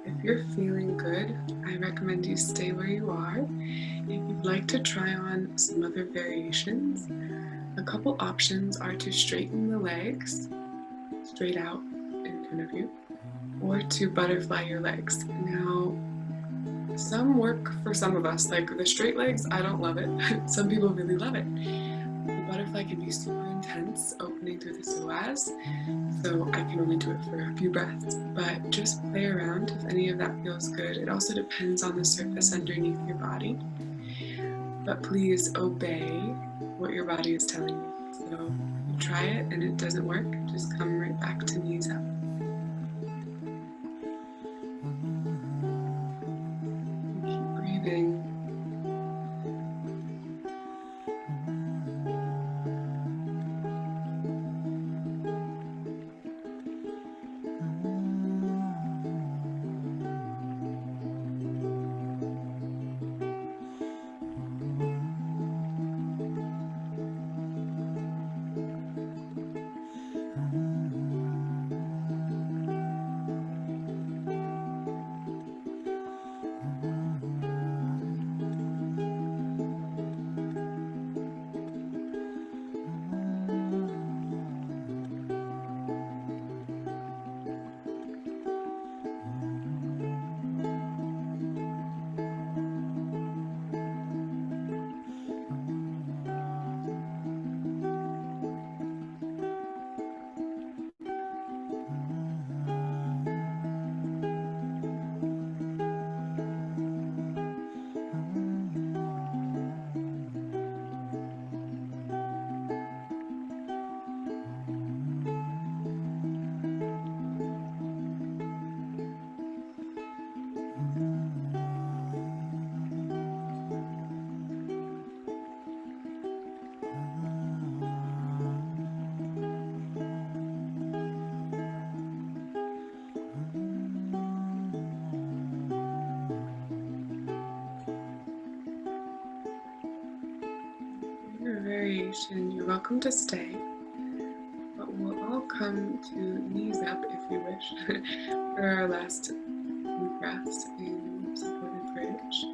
if you're feeling good, I recommend you stay where you are. If you'd like to try on some other variations, a couple options are to straighten the legs straight out in front of you, or to butterfly your legs. Now, some work for some of us, like the straight legs, I don't love it. Some people really love it. The butterfly can be super intense, opening through the psoas, so I can only do it for a few breaths, but just play around if any of that feels good. It also depends on the surface underneath your body, but please obey what your body is telling you. So if you try it and it doesn't work, just come right back to knees up. And keep breathing. Your variation, you're welcome to stay, but we'll all come to knees up if you wish for our last few breaths in supported bridge.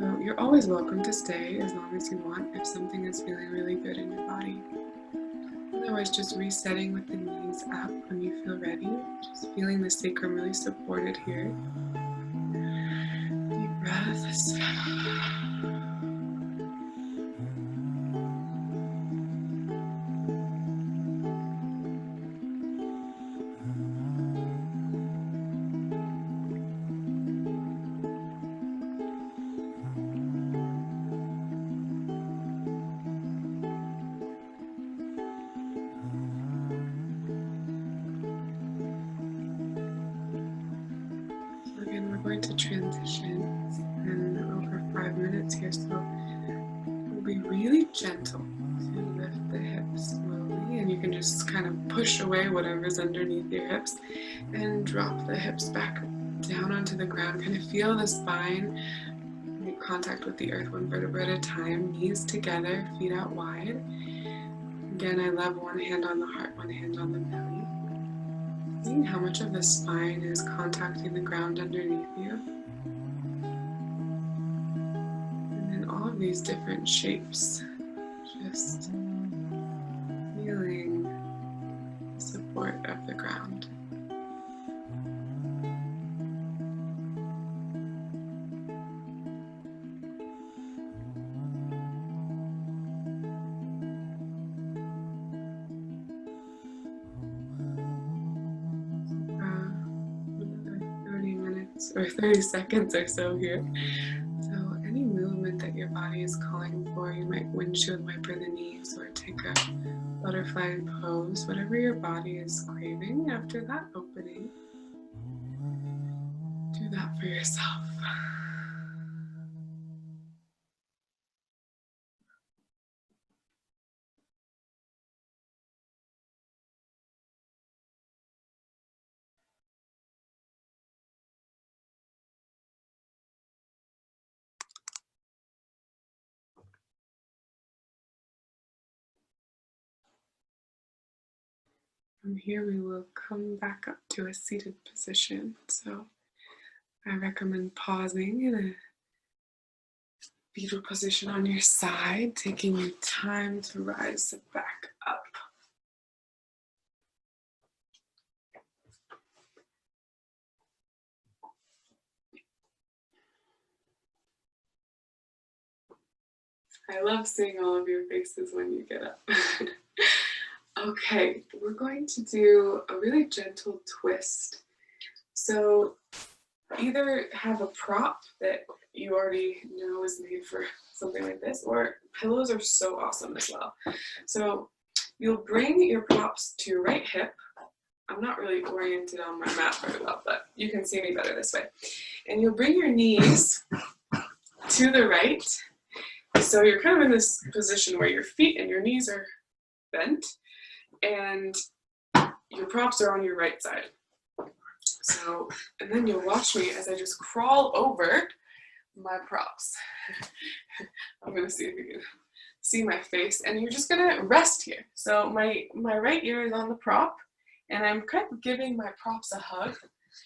So you're always welcome to stay as long as you want if something is feeling really good in your body. Otherwise, just resetting with the knees up when you feel ready, just feeling the sacrum really supported here. Deep breaths. going to transition in over 5 minutes here, so we'll be really gentle to lift the hips slowly, and you can just kind of push away whatever's underneath your hips and drop the hips back down onto the ground. Kind of feel the spine make contact with the earth, one vertebra at a time, knees together, feet out wide. Again, I love one hand on the heart, one hand on the belly. Seeing how much of the spine is contacting the ground underneath you. And then all of these different shapes, just feeling the support of the ground. Or 30 seconds or so here. So any movement that your body is calling for, you might windshield wiper the knees or take a butterfly pose, whatever your body is craving after that opening. Do that for yourself. From here, we will come back up to a seated position. So I recommend pausing in a fetal position on your side, taking your time to rise back up. I love seeing all of your faces when you get up. Okay, we're going to do a really gentle twist. So either have a prop that you already know is made for something like this, or pillows are so awesome as well. So you'll bring your props to your right hip. I'm not really oriented on my mat very well, but you can see me better this way. And you'll bring your knees to the right. So you're kind of in this position where your feet and your knees are bent and your props are on your right side. So, and then you'll watch me as I just crawl over my props. I'm gonna see if you can see my face, and you're just gonna rest here. So my right ear is on the prop, and I'm kind of giving my props a hug.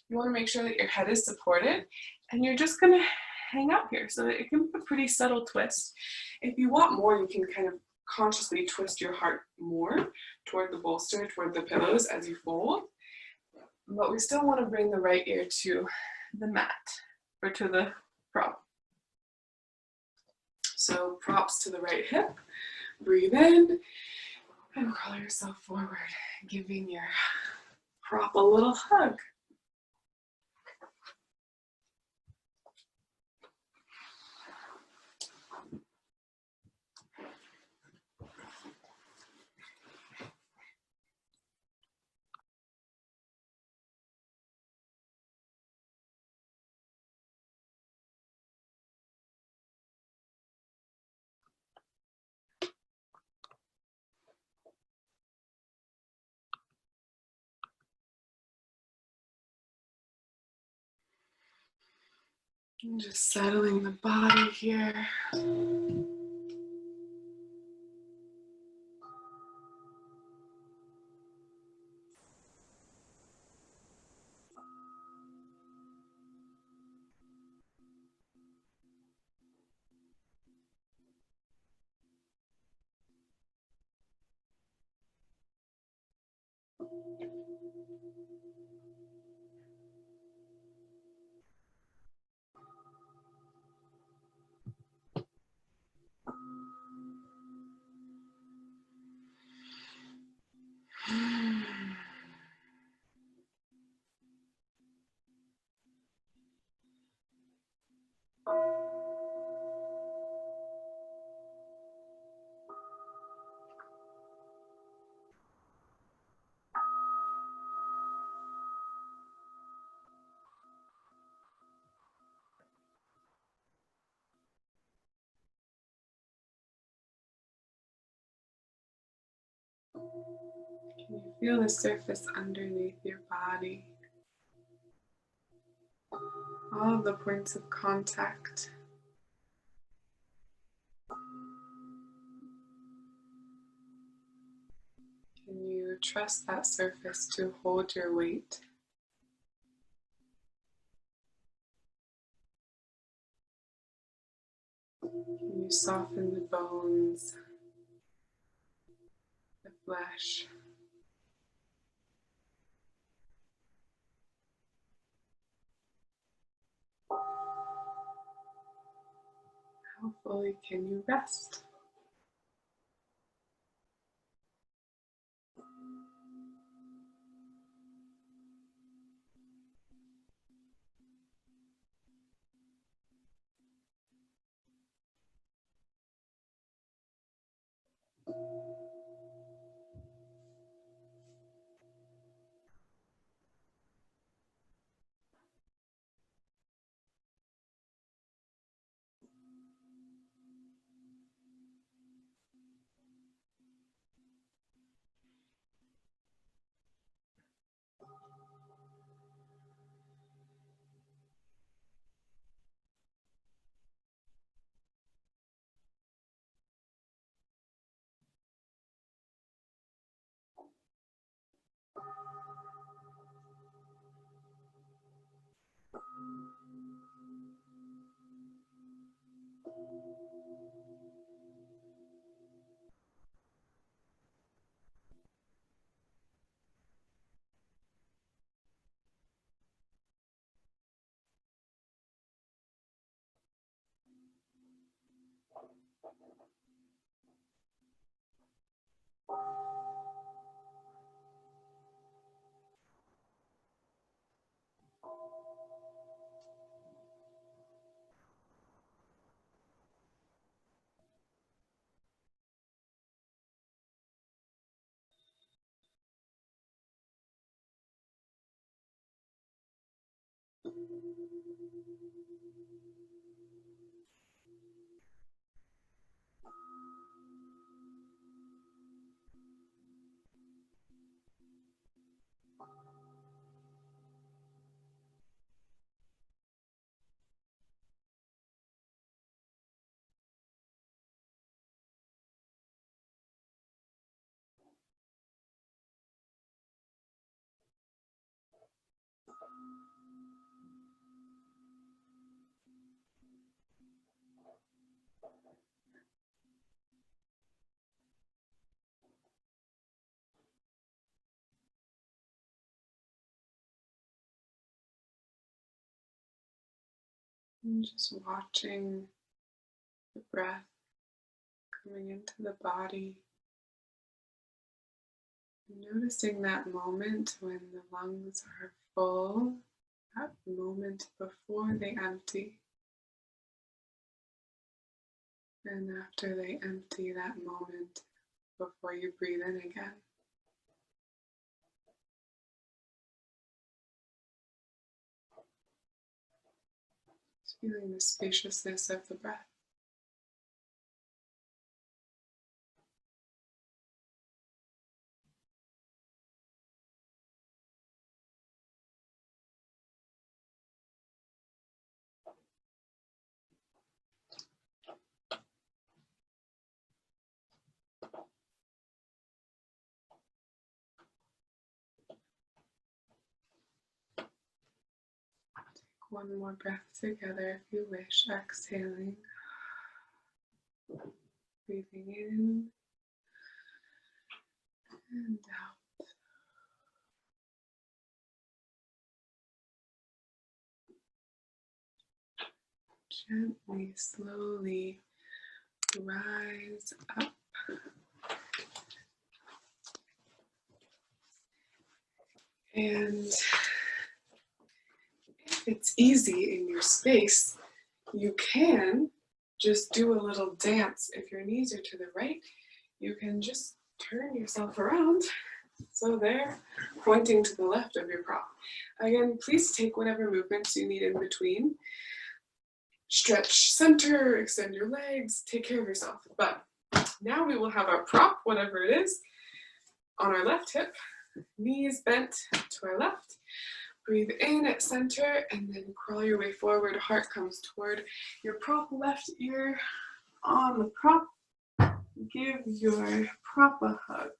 You wanna make sure that your head is supported, and you're just gonna hang out here so that it can be a pretty subtle twist. If you want more, you can kind of consciously twist your heart more toward the bolster, toward the pillows as you fold. But we still want to bring the right ear to the mat or to the prop. So props to the right hip. Breathe in and crawl yourself forward, giving your prop a little hug. And just settling the body here. Can you feel the surface underneath your body? All of the points of contact. Can you trust that surface to hold your weight? Can you soften the bones, the flesh? How fully can you rest? And just watching the breath coming into the body. Noticing that moment when the lungs are full, that moment before they empty, and after they empty, that moment before you breathe in again. Just feeling the spaciousness of the breath. One more breath together if you wish, exhaling, breathing in and out. Gently, slowly rise up. And if it's easy in your space, you can just do a little dance. If your knees are to the right, you can just turn yourself around so they're pointing to the left of your prop. Again, please take whatever movements you need in between. Stretch center, extend your legs, take care of yourself. But now we will have our prop, whatever it is. on our left hip, knees bent to our left. Breathe in at center and then crawl your way forward. Heart comes toward your prop left ear on the prop. Give your prop a hug.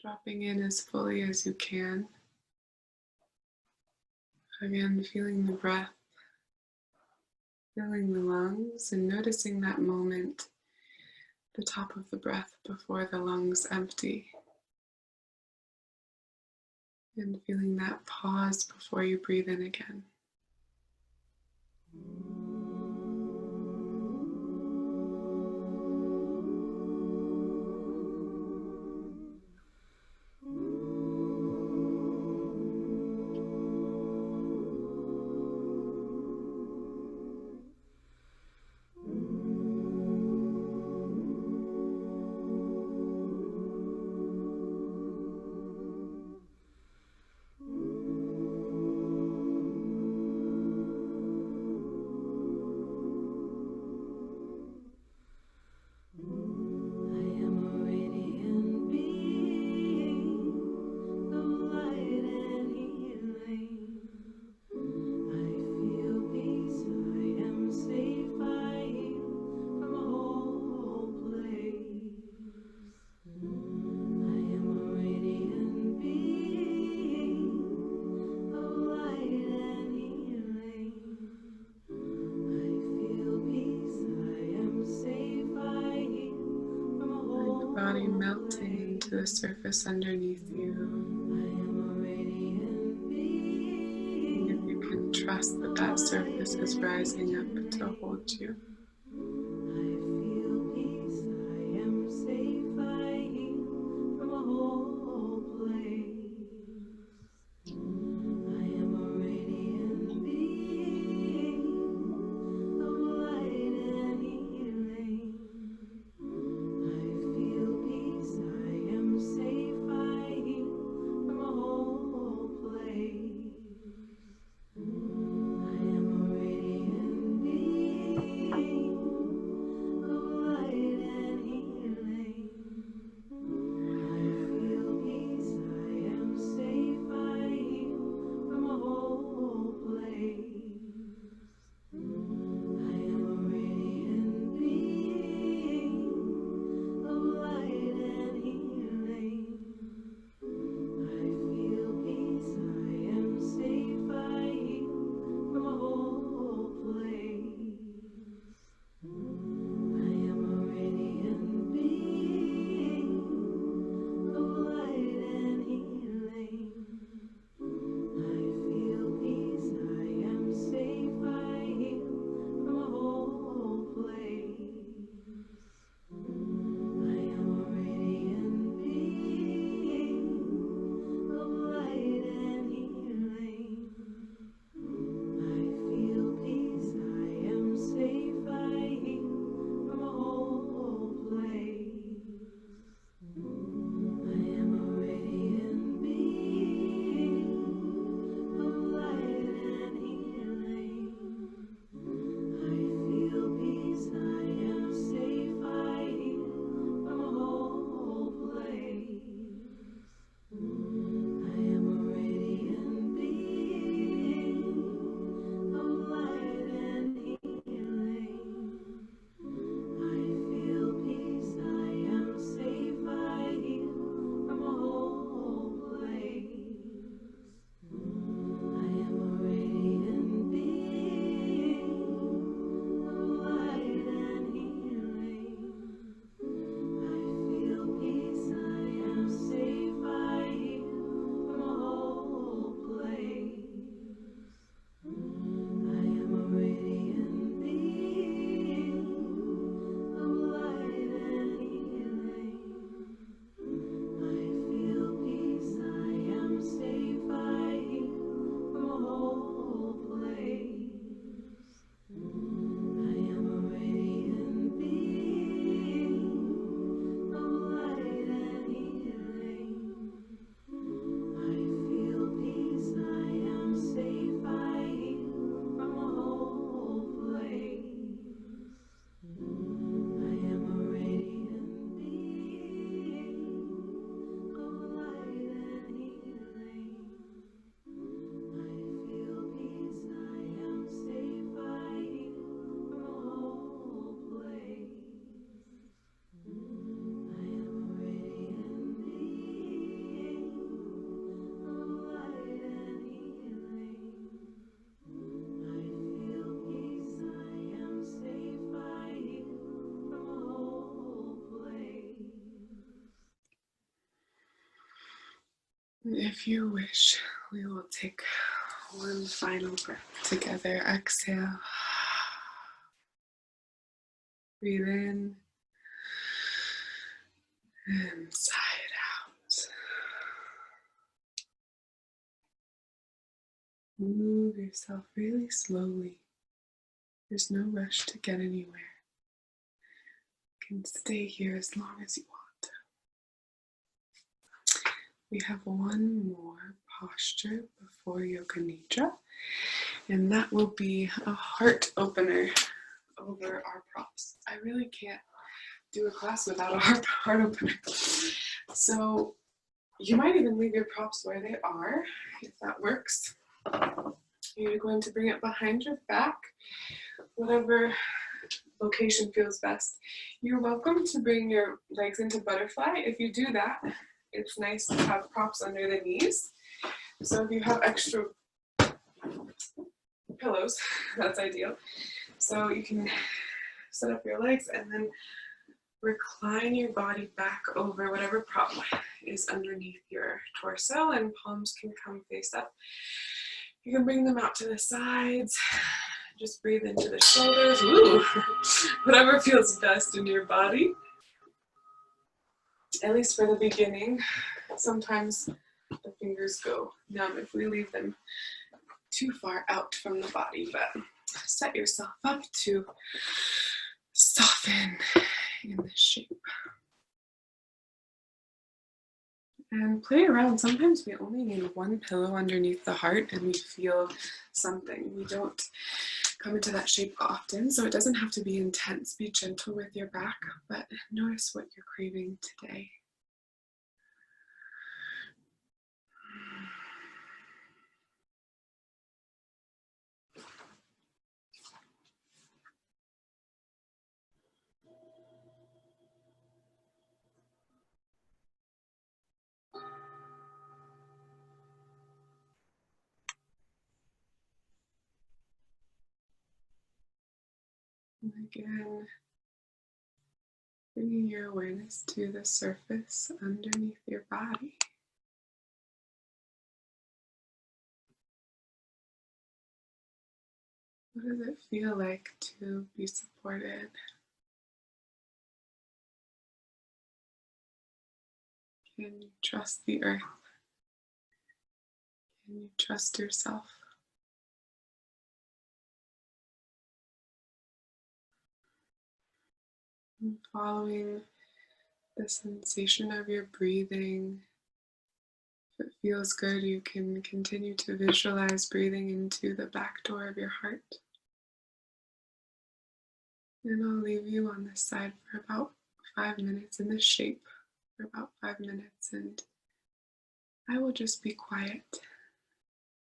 Dropping in as fully as you can. Again, feeling the breath, filling the lungs, and noticing that moment, the top of the breath before the lungs empty. And feeling that pause before you breathe in again. Body melting into the surface underneath you. And if you can trust that that surface is rising up to hold you. If you wish, we will take one final breath together. Exhale. Breathe in and sigh it out. Move yourself really slowly. There's no rush to get anywhere. You can stay here as long as you want. We have one more posture before Yoga Nidra, and that will be a heart opener over our props. I really can't do a class without a heart opener. So you might even leave your props where they are, if that works. You're going to bring it behind your back, whatever location feels best. You're welcome to bring your legs into butterfly. If you do that, it's nice to have props under the knees. So if you have extra pillows, that's ideal. So you can set up your legs and then recline your body back over whatever prop is underneath your torso, and palms can come face up. You can bring them out to the sides. Just breathe into the shoulders. Ooh. Whatever feels best in your body. At least for the beginning. Sometimes the fingers go numb if we leave them too far out from the body, but set yourself up to soften in this shape. And play around. Sometimes we only need one pillow underneath the heart and we feel something. We don't come into that shape often, so it doesn't have to be intense. Be gentle with your back, but notice what you're craving today. And again, bringing your awareness to the surface underneath your body. What does it feel like to be supported? Can you trust the earth? Can you trust yourself? And following the sensation of your breathing. If it feels good, you can continue to visualize breathing into the back door of your heart. And I'll leave you on this side for about 5 minutes, in this shape for about 5 minutes, and I will just be quiet.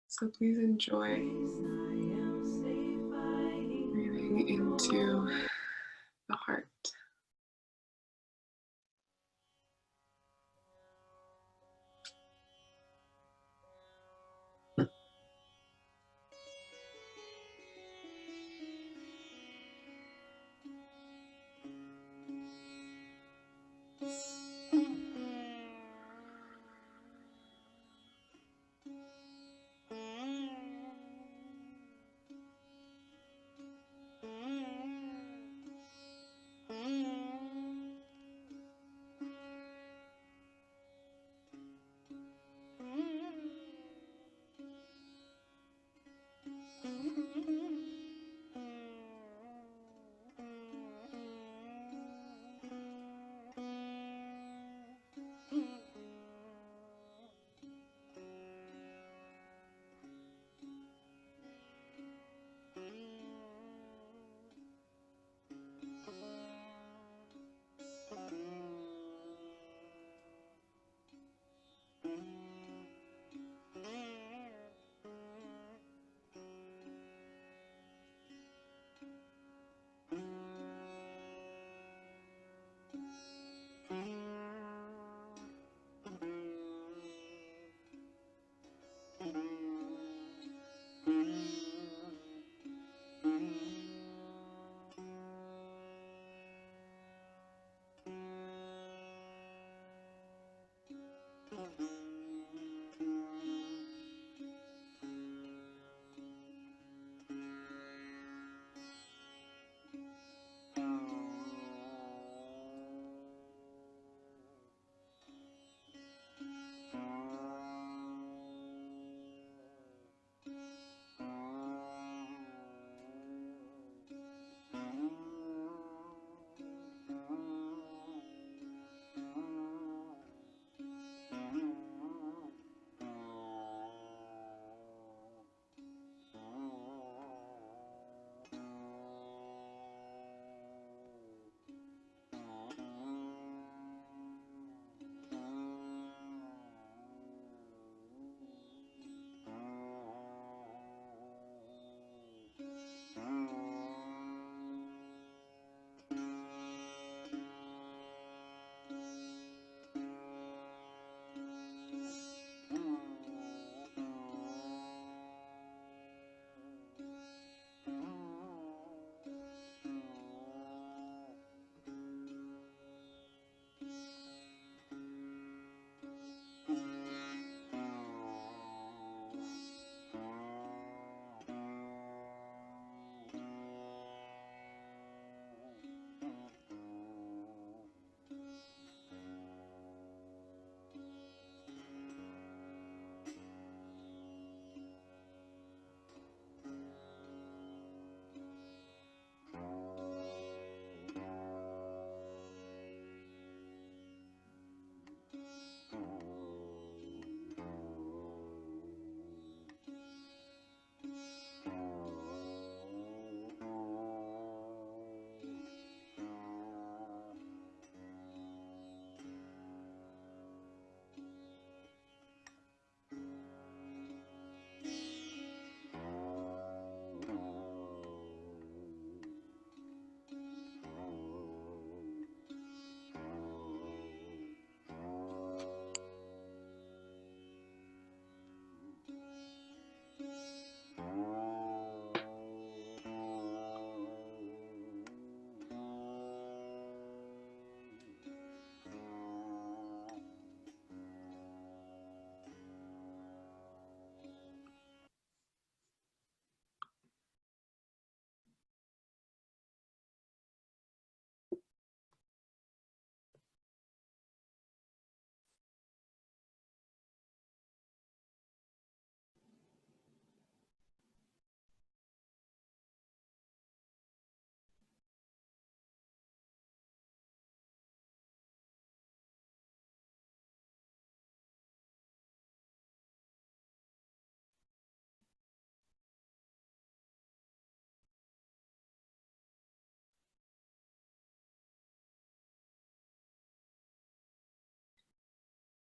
So please enjoy breathing into the heart.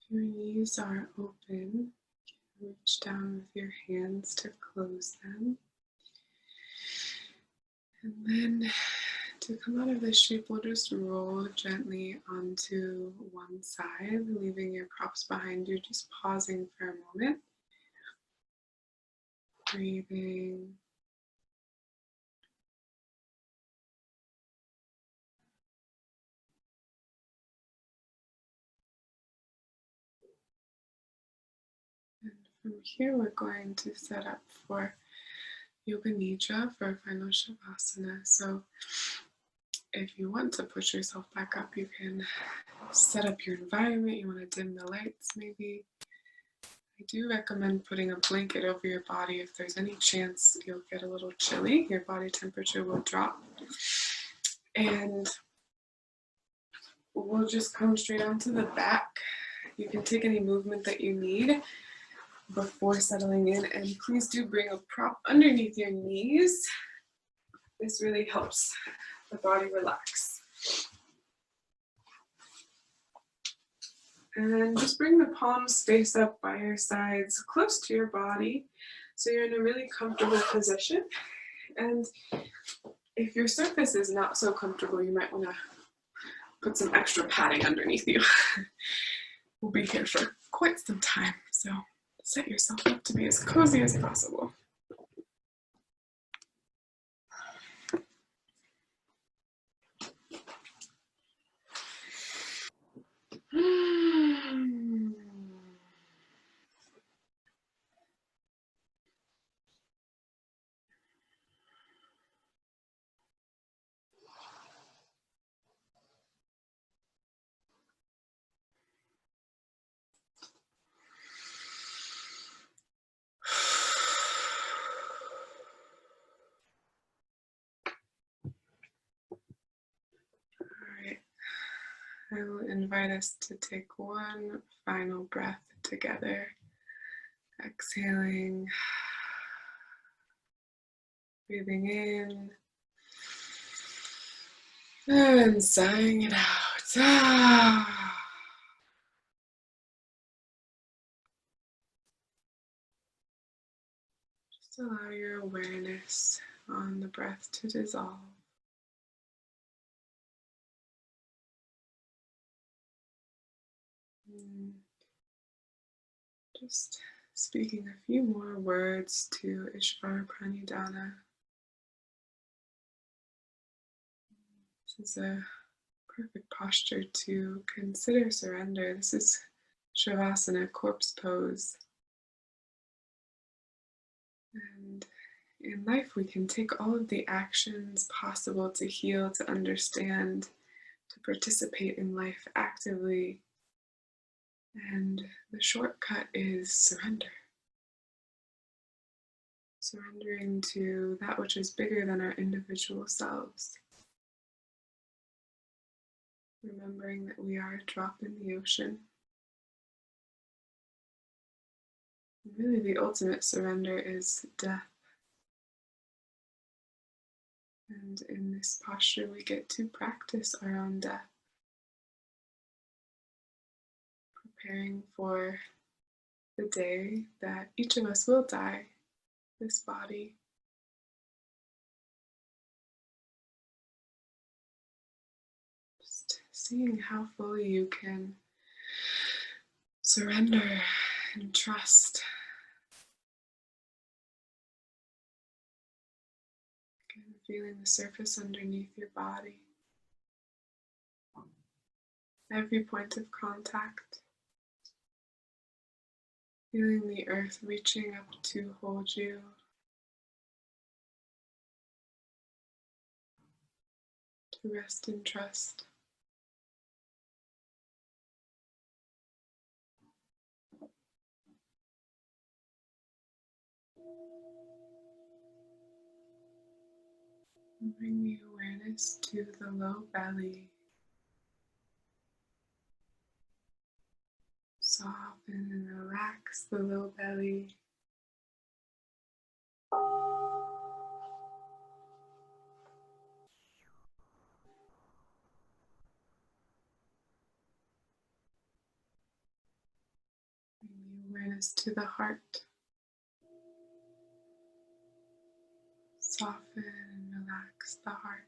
Your knees are open. Reach down with your hands to close them. And then to come out of this shape, we'll just roll gently onto one side, leaving your props behind you, just pausing for a moment. Breathing. And from here, we're going to set up for Yoga Nidra for a final Shavasana. So if you want to push yourself back up, you can set up your environment. You want to dim the lights, maybe. I do recommend putting a blanket over your body. If there's any chance you'll get a little chilly, your body temperature will drop. And we'll just come straight onto the back. You can take any movement that you need before settling in, and please do bring a prop underneath your knees. This really helps the body relax. And just bring the palms face up by your sides, close to your body, so you're in a really comfortable position. And if your surface is not so comfortable, you might want to put some extra padding underneath you. We'll be here for quite some time, so set yourself up to be as cozy as possible. I will invite us to take one final breath together. Exhaling, breathing in, and sighing it out. Just allow your awareness on the breath to dissolve. Just speaking a few more words to Ishvara Pranidhana. This is a perfect posture to consider surrender. This is Shavasana, corpse pose. And in life, we can take all of the actions possible to heal, to understand, to participate in life actively. And the shortcut is surrender. Surrendering to that which is bigger than our individual selves. Remembering that we are a drop in the ocean. And really, the ultimate surrender is death. And in this posture, we get to practice our own death. Preparing for the day that each of us will die, this body. Just seeing how fully you can surrender and trust. Again, feeling the surface underneath your body. Every point of contact. Feeling the earth reaching up to hold you. To rest in trust. And bring the awareness to the low belly. Soften and relax the low belly. awareness to the heart. Soften and relax the heart.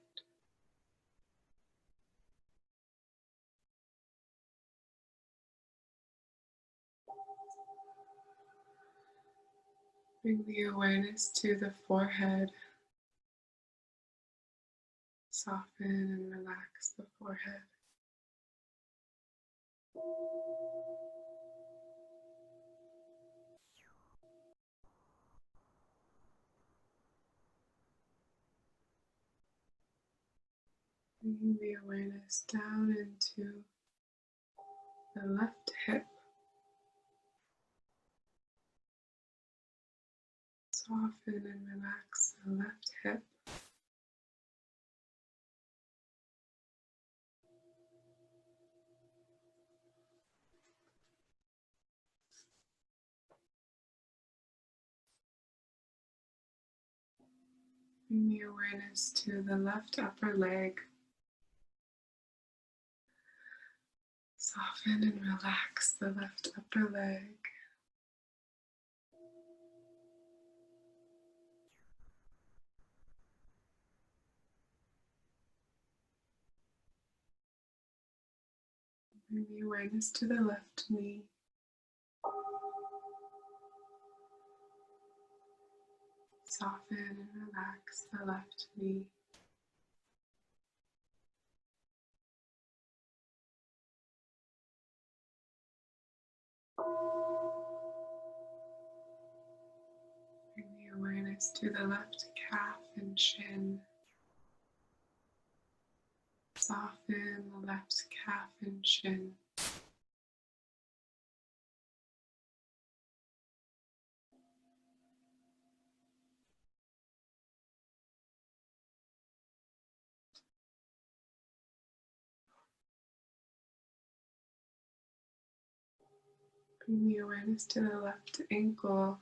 Bring the awareness to the forehead. Soften and relax the forehead. Bringing the awareness down into the left hip. Soften and relax the left hip. Bring the awareness to the left upper leg. Soften and relax the left upper leg. Bring the awareness to the left knee. Soften and relax the left knee. Bring the awareness to the left calf and shin. Soften the left calf and shin. Bring the awareness to the left ankle.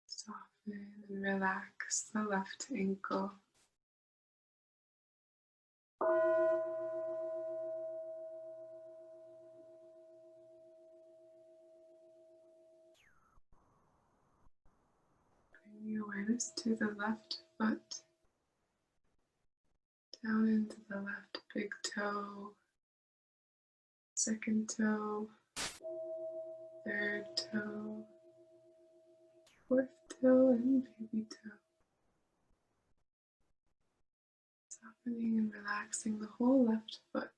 Soften and relax the left ankle. Bring the awareness to the left foot. Down into the left big toe. Second toe. Third toe. Fourth toe and baby toe. Softening and relaxing the whole left foot.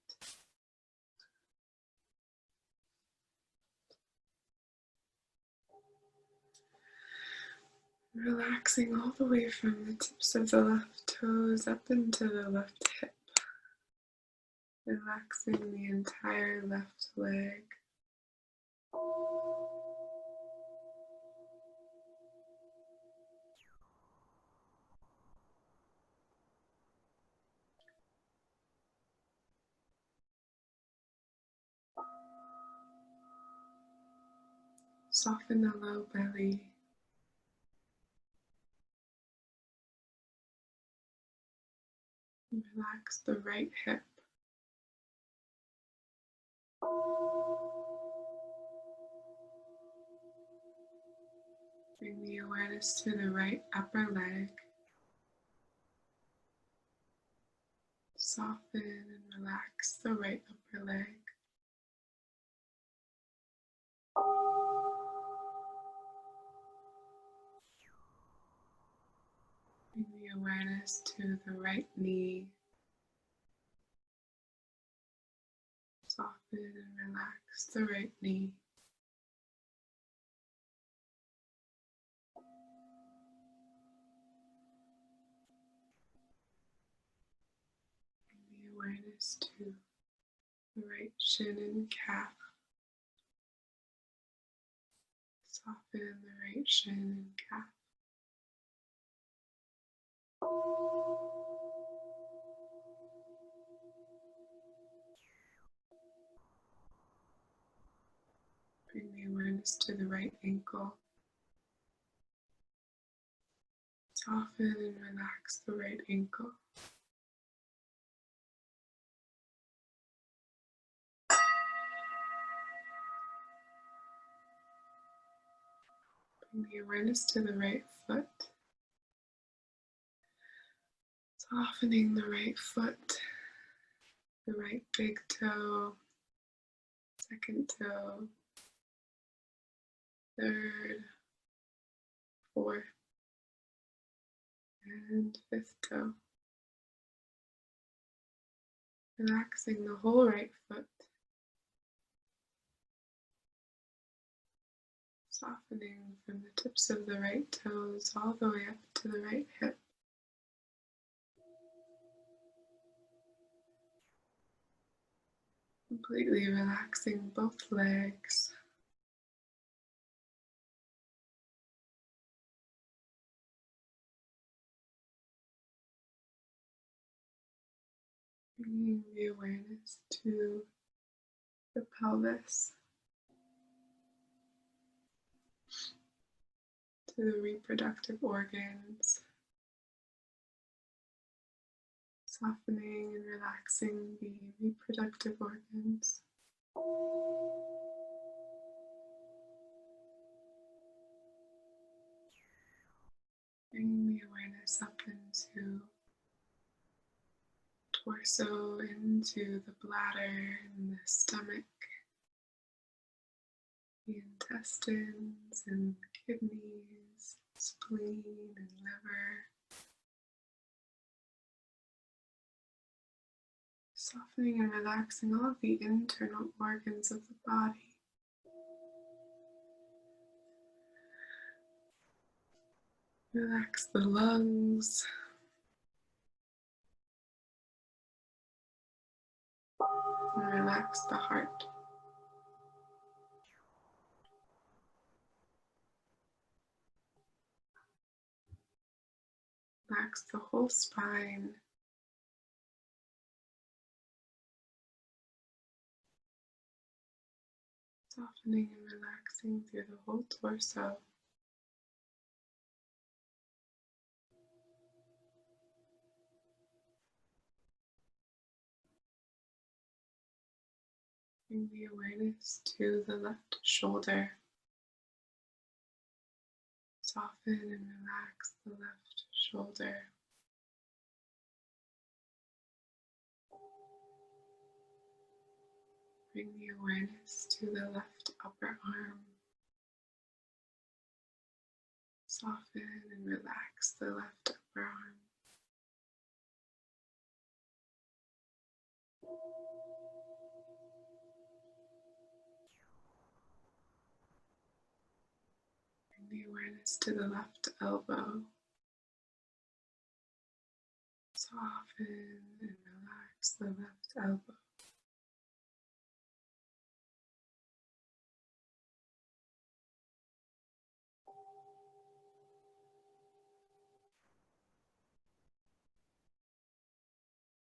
Relaxing all the way from the tips of the left toes up into the left hip. Relaxing the entire left leg. Soften the low belly. Relax the right hip. Bring the awareness to the right upper leg. Soften and relax the right upper leg. Bring the awareness to the right knee. Soften and relax the right knee. Bring the awareness to the right shin and calf. Soften the right shin and calf. Bring the awareness to the right ankle. Soften and relax the right ankle. Bring the awareness to the right foot. Softening the right foot, the right big toe, second toe, third, fourth, and fifth toe. Relaxing the whole right foot. Softening from the tips of the right toes all the way up to the right hip. Completely relaxing both legs. Bringing the awareness to the pelvis, to the reproductive organs. Softening and relaxing the reproductive organs. Bringing the awareness up into torso, into the bladder and the stomach, the intestines and kidneys, spleen and liver. Softening and relaxing all of the internal organs of the body. Relax the lungs. And relax the heart. Relax the whole spine. Softening and relaxing through the whole torso. Bring the awareness to the left shoulder. Soften and relax the left shoulder. Bring the awareness to the left upper arm. Soften and relax the left upper arm. Bring the awareness to the left elbow. Soften and relax the left elbow.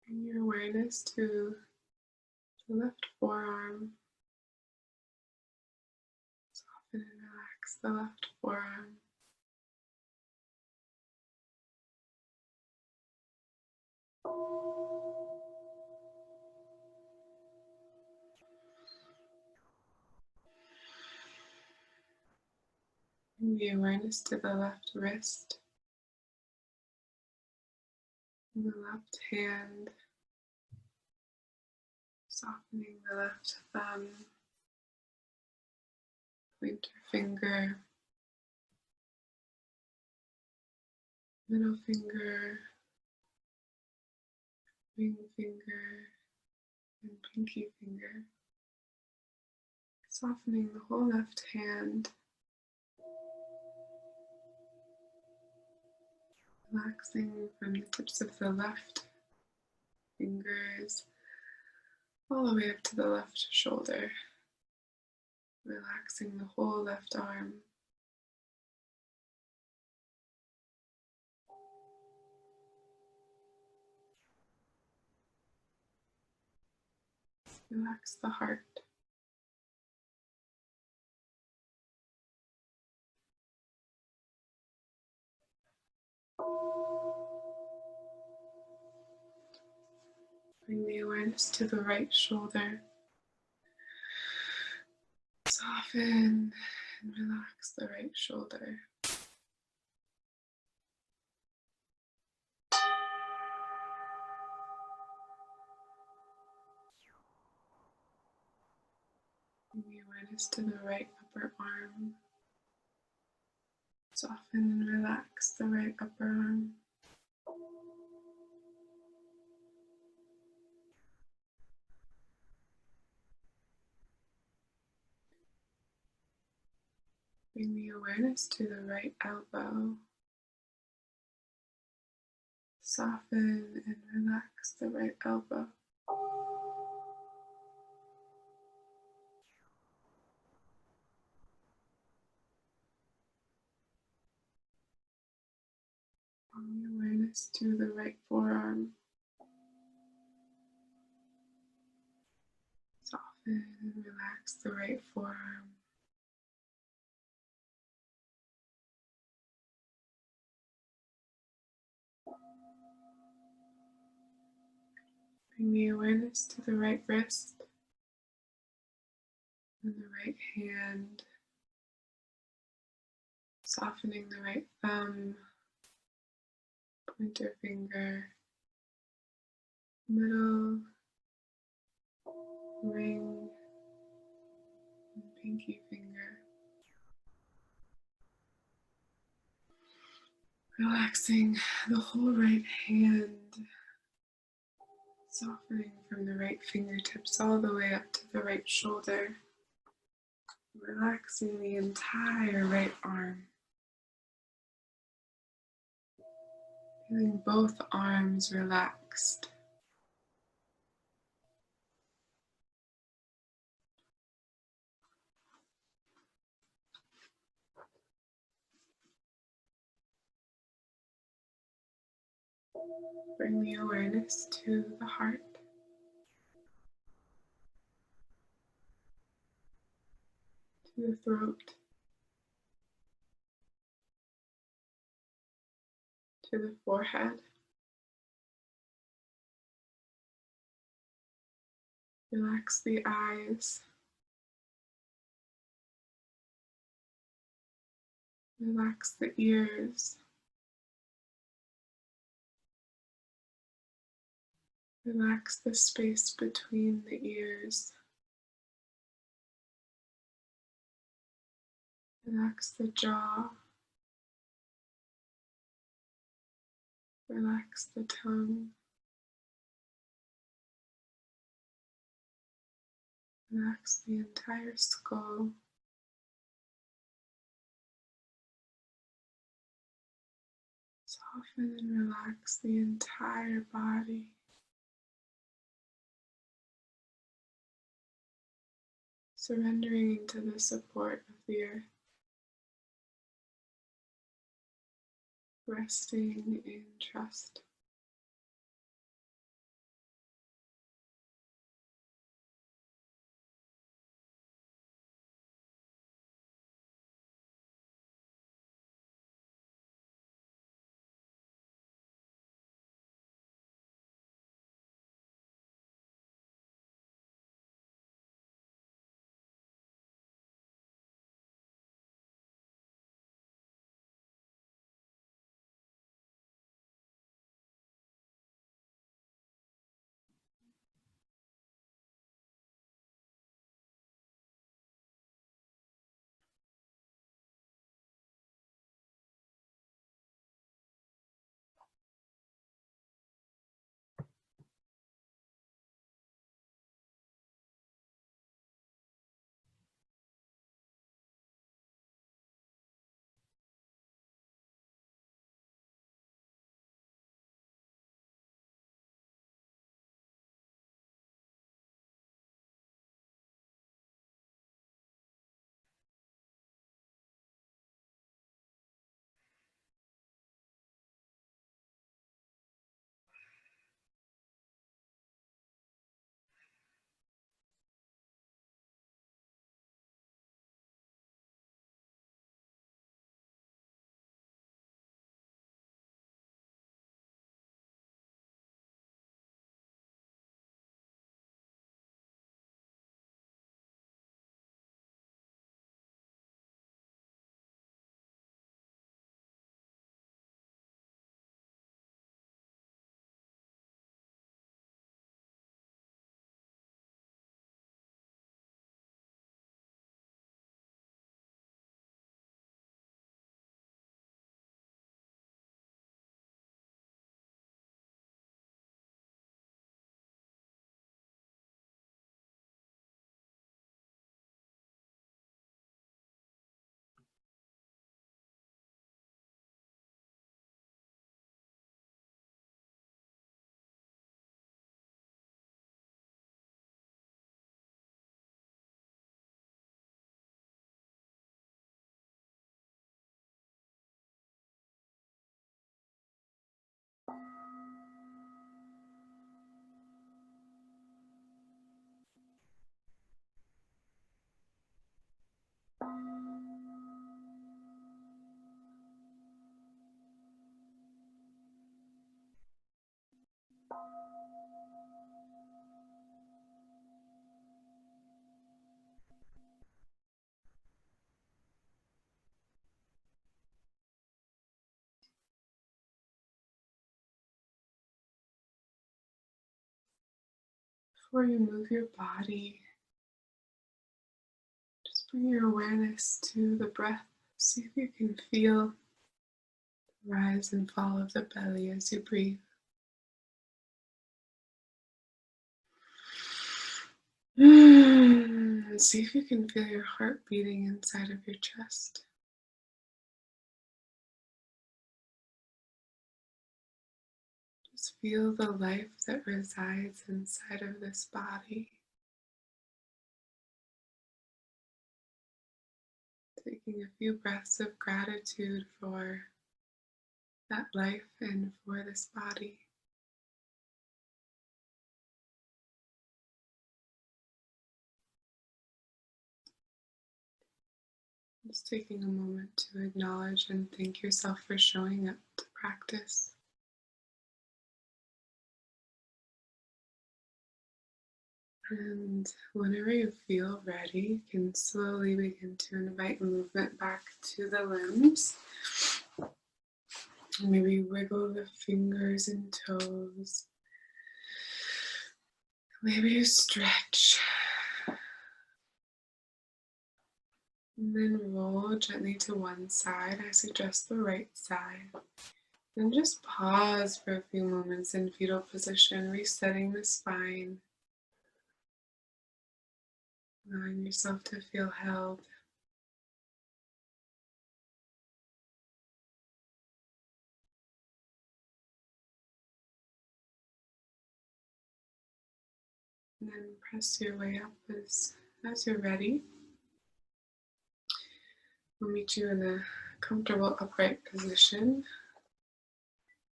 Bring your awareness to the left forearm. Soften and relax the left forearm. Bring the awareness to the left wrist, and the left hand, softening the left thumb, pointer finger, middle finger, ring finger, and pinky finger. Softening the whole left hand. Relaxing from the tips of the left fingers all the way up to the left shoulder. Relaxing the whole left arm. Relax the heart. Bring the awareness to the right shoulder. Soften and relax the right shoulder. Bring the awareness to the right upper arm. Soften and relax the right upper arm. Bring the awareness to the right elbow. Soften and relax the right elbow. Bring the awareness to the right forearm. Soften and relax the right forearm. Bring the awareness to the right wrist and the right hand. Softening the right thumb, pointer finger, middle, ring, and pinky finger. Relaxing the whole right hand, softening from the right fingertips all the way up to the right shoulder. Relaxing the entire right arm. Feeling both arms relaxed. Bring the awareness to the heart. To the throat. To the forehead. Relax the eyes. Relax the ears. Relax the space between the ears. Relax the jaw. Relax the tongue. Relax the entire skull. Soften and relax the entire body. Surrendering into the support of the earth. Resting in trust. Before you move your body, just bring your awareness to the breath. See if you can feel the rise and fall of the belly as you breathe. And see if you can feel your heart beating inside of your chest. Just feel the life that resides inside of this body. Taking a few breaths of gratitude for that life and for this body. Just taking a moment to acknowledge and thank yourself for showing up to practice. And whenever you feel ready, you can slowly begin to invite movement back to the limbs. Maybe wiggle the fingers and toes. Maybe you stretch. And then roll gently to one side. I suggest the right side. And just pause for a few moments in fetal position, resetting the spine. Allowing yourself to feel held. And then press your way up as you're ready. We'll meet you in a comfortable upright position.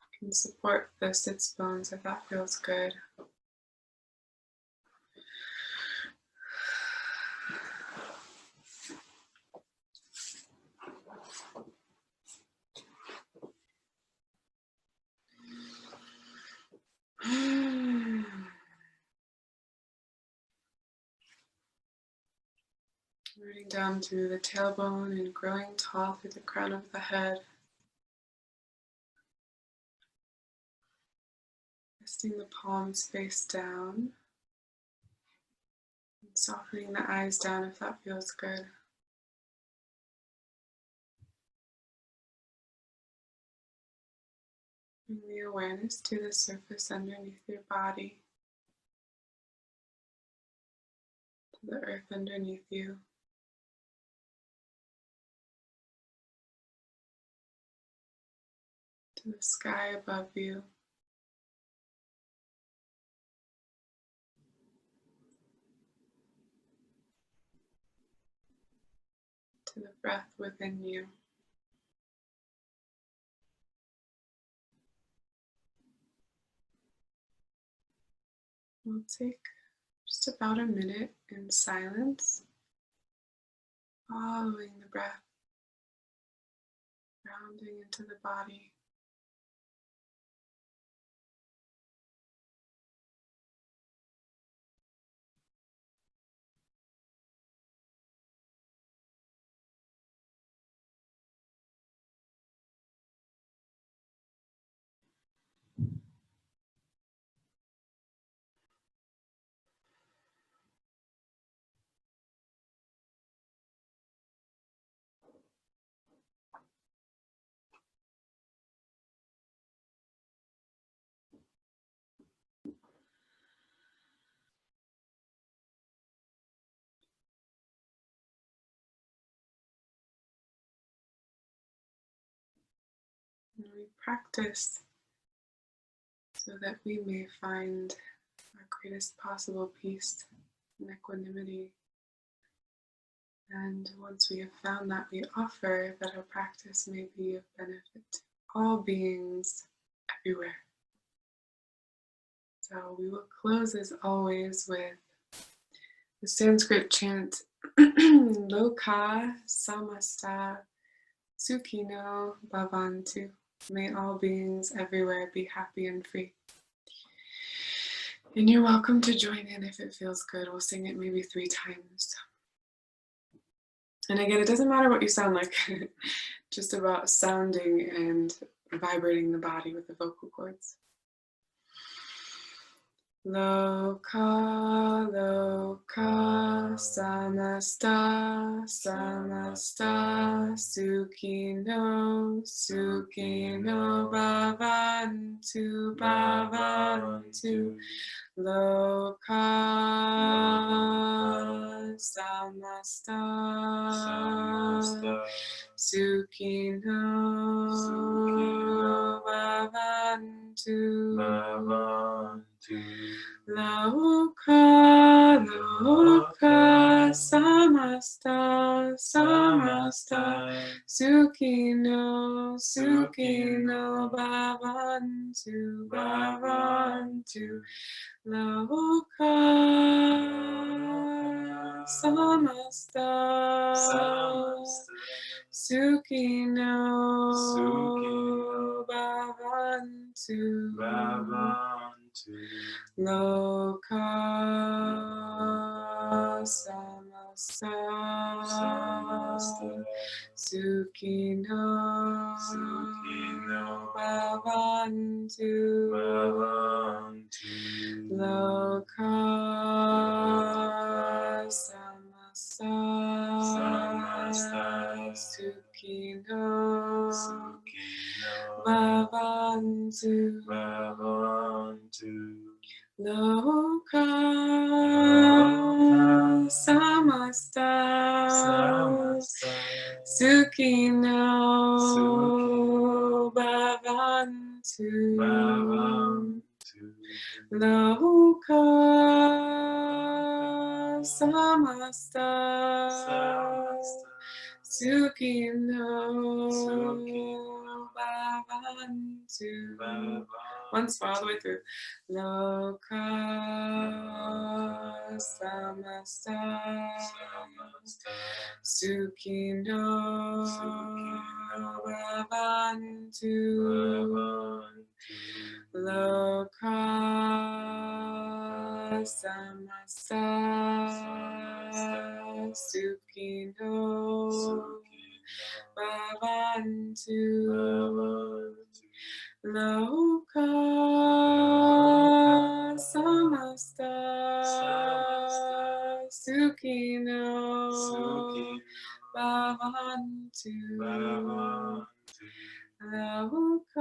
You can support the sits bones if that feels good. Rooting down through the tailbone and growing tall through the crown of the head. Resting the palms face down. And softening the eyes down if that feels good. Bring the awareness to the surface underneath your body. To the earth underneath you. To the sky above you. To the breath within you. We'll take just about a minute in silence, following the breath, grounding into the body. And we practice so that we may find our greatest possible peace and equanimity. And once we have found that, we offer that our practice may be of benefit to all beings everywhere. So we will close as always with the Sanskrit chant Loka Samasta Sukhino Bhavantu. May all beings everywhere be happy and free. And you're welcome to join in if it feels good. We'll sing it maybe 3 times. And again, it doesn't matter what you sound like, just about sounding and vibrating the body with the vocal cords. Loka, loka, samasta, samasta, sukhino, sukhino, bhavantu, bhavantu. Loka, samasta, sukhino, bhavantu, Loka, loka, samasta, samasta, sukhino, sukhino, bhavantu, bhavantu. Loka, samasta, sukhino, bhavantu, Loka, samasta, sukhino, bhavantu, Loka, samasta, sukhino, bhavantu, Loka, samasta, sukhino, bhavantu, Loka, samasta, sukhino, bhavantu. Once more, all the way through. Loka, samasta, sukhino, bhavantu. Loka, samasta, sukhino, bhavantu. Loka, samasta, sukhino, bhavantu. Loka,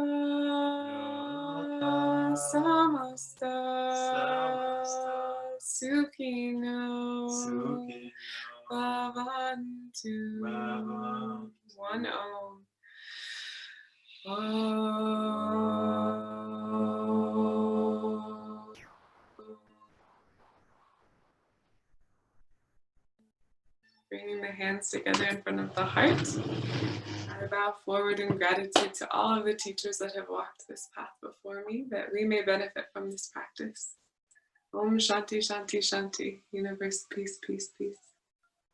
samasta, sukhino, bhavantu. One Om. Bringing the hands together in front of the heart. I bow forward in gratitude to all of the teachers that have walked this path before me, that we may benefit from this practice. Om Shanti Shanti Shanti. Universe, peace, peace, peace.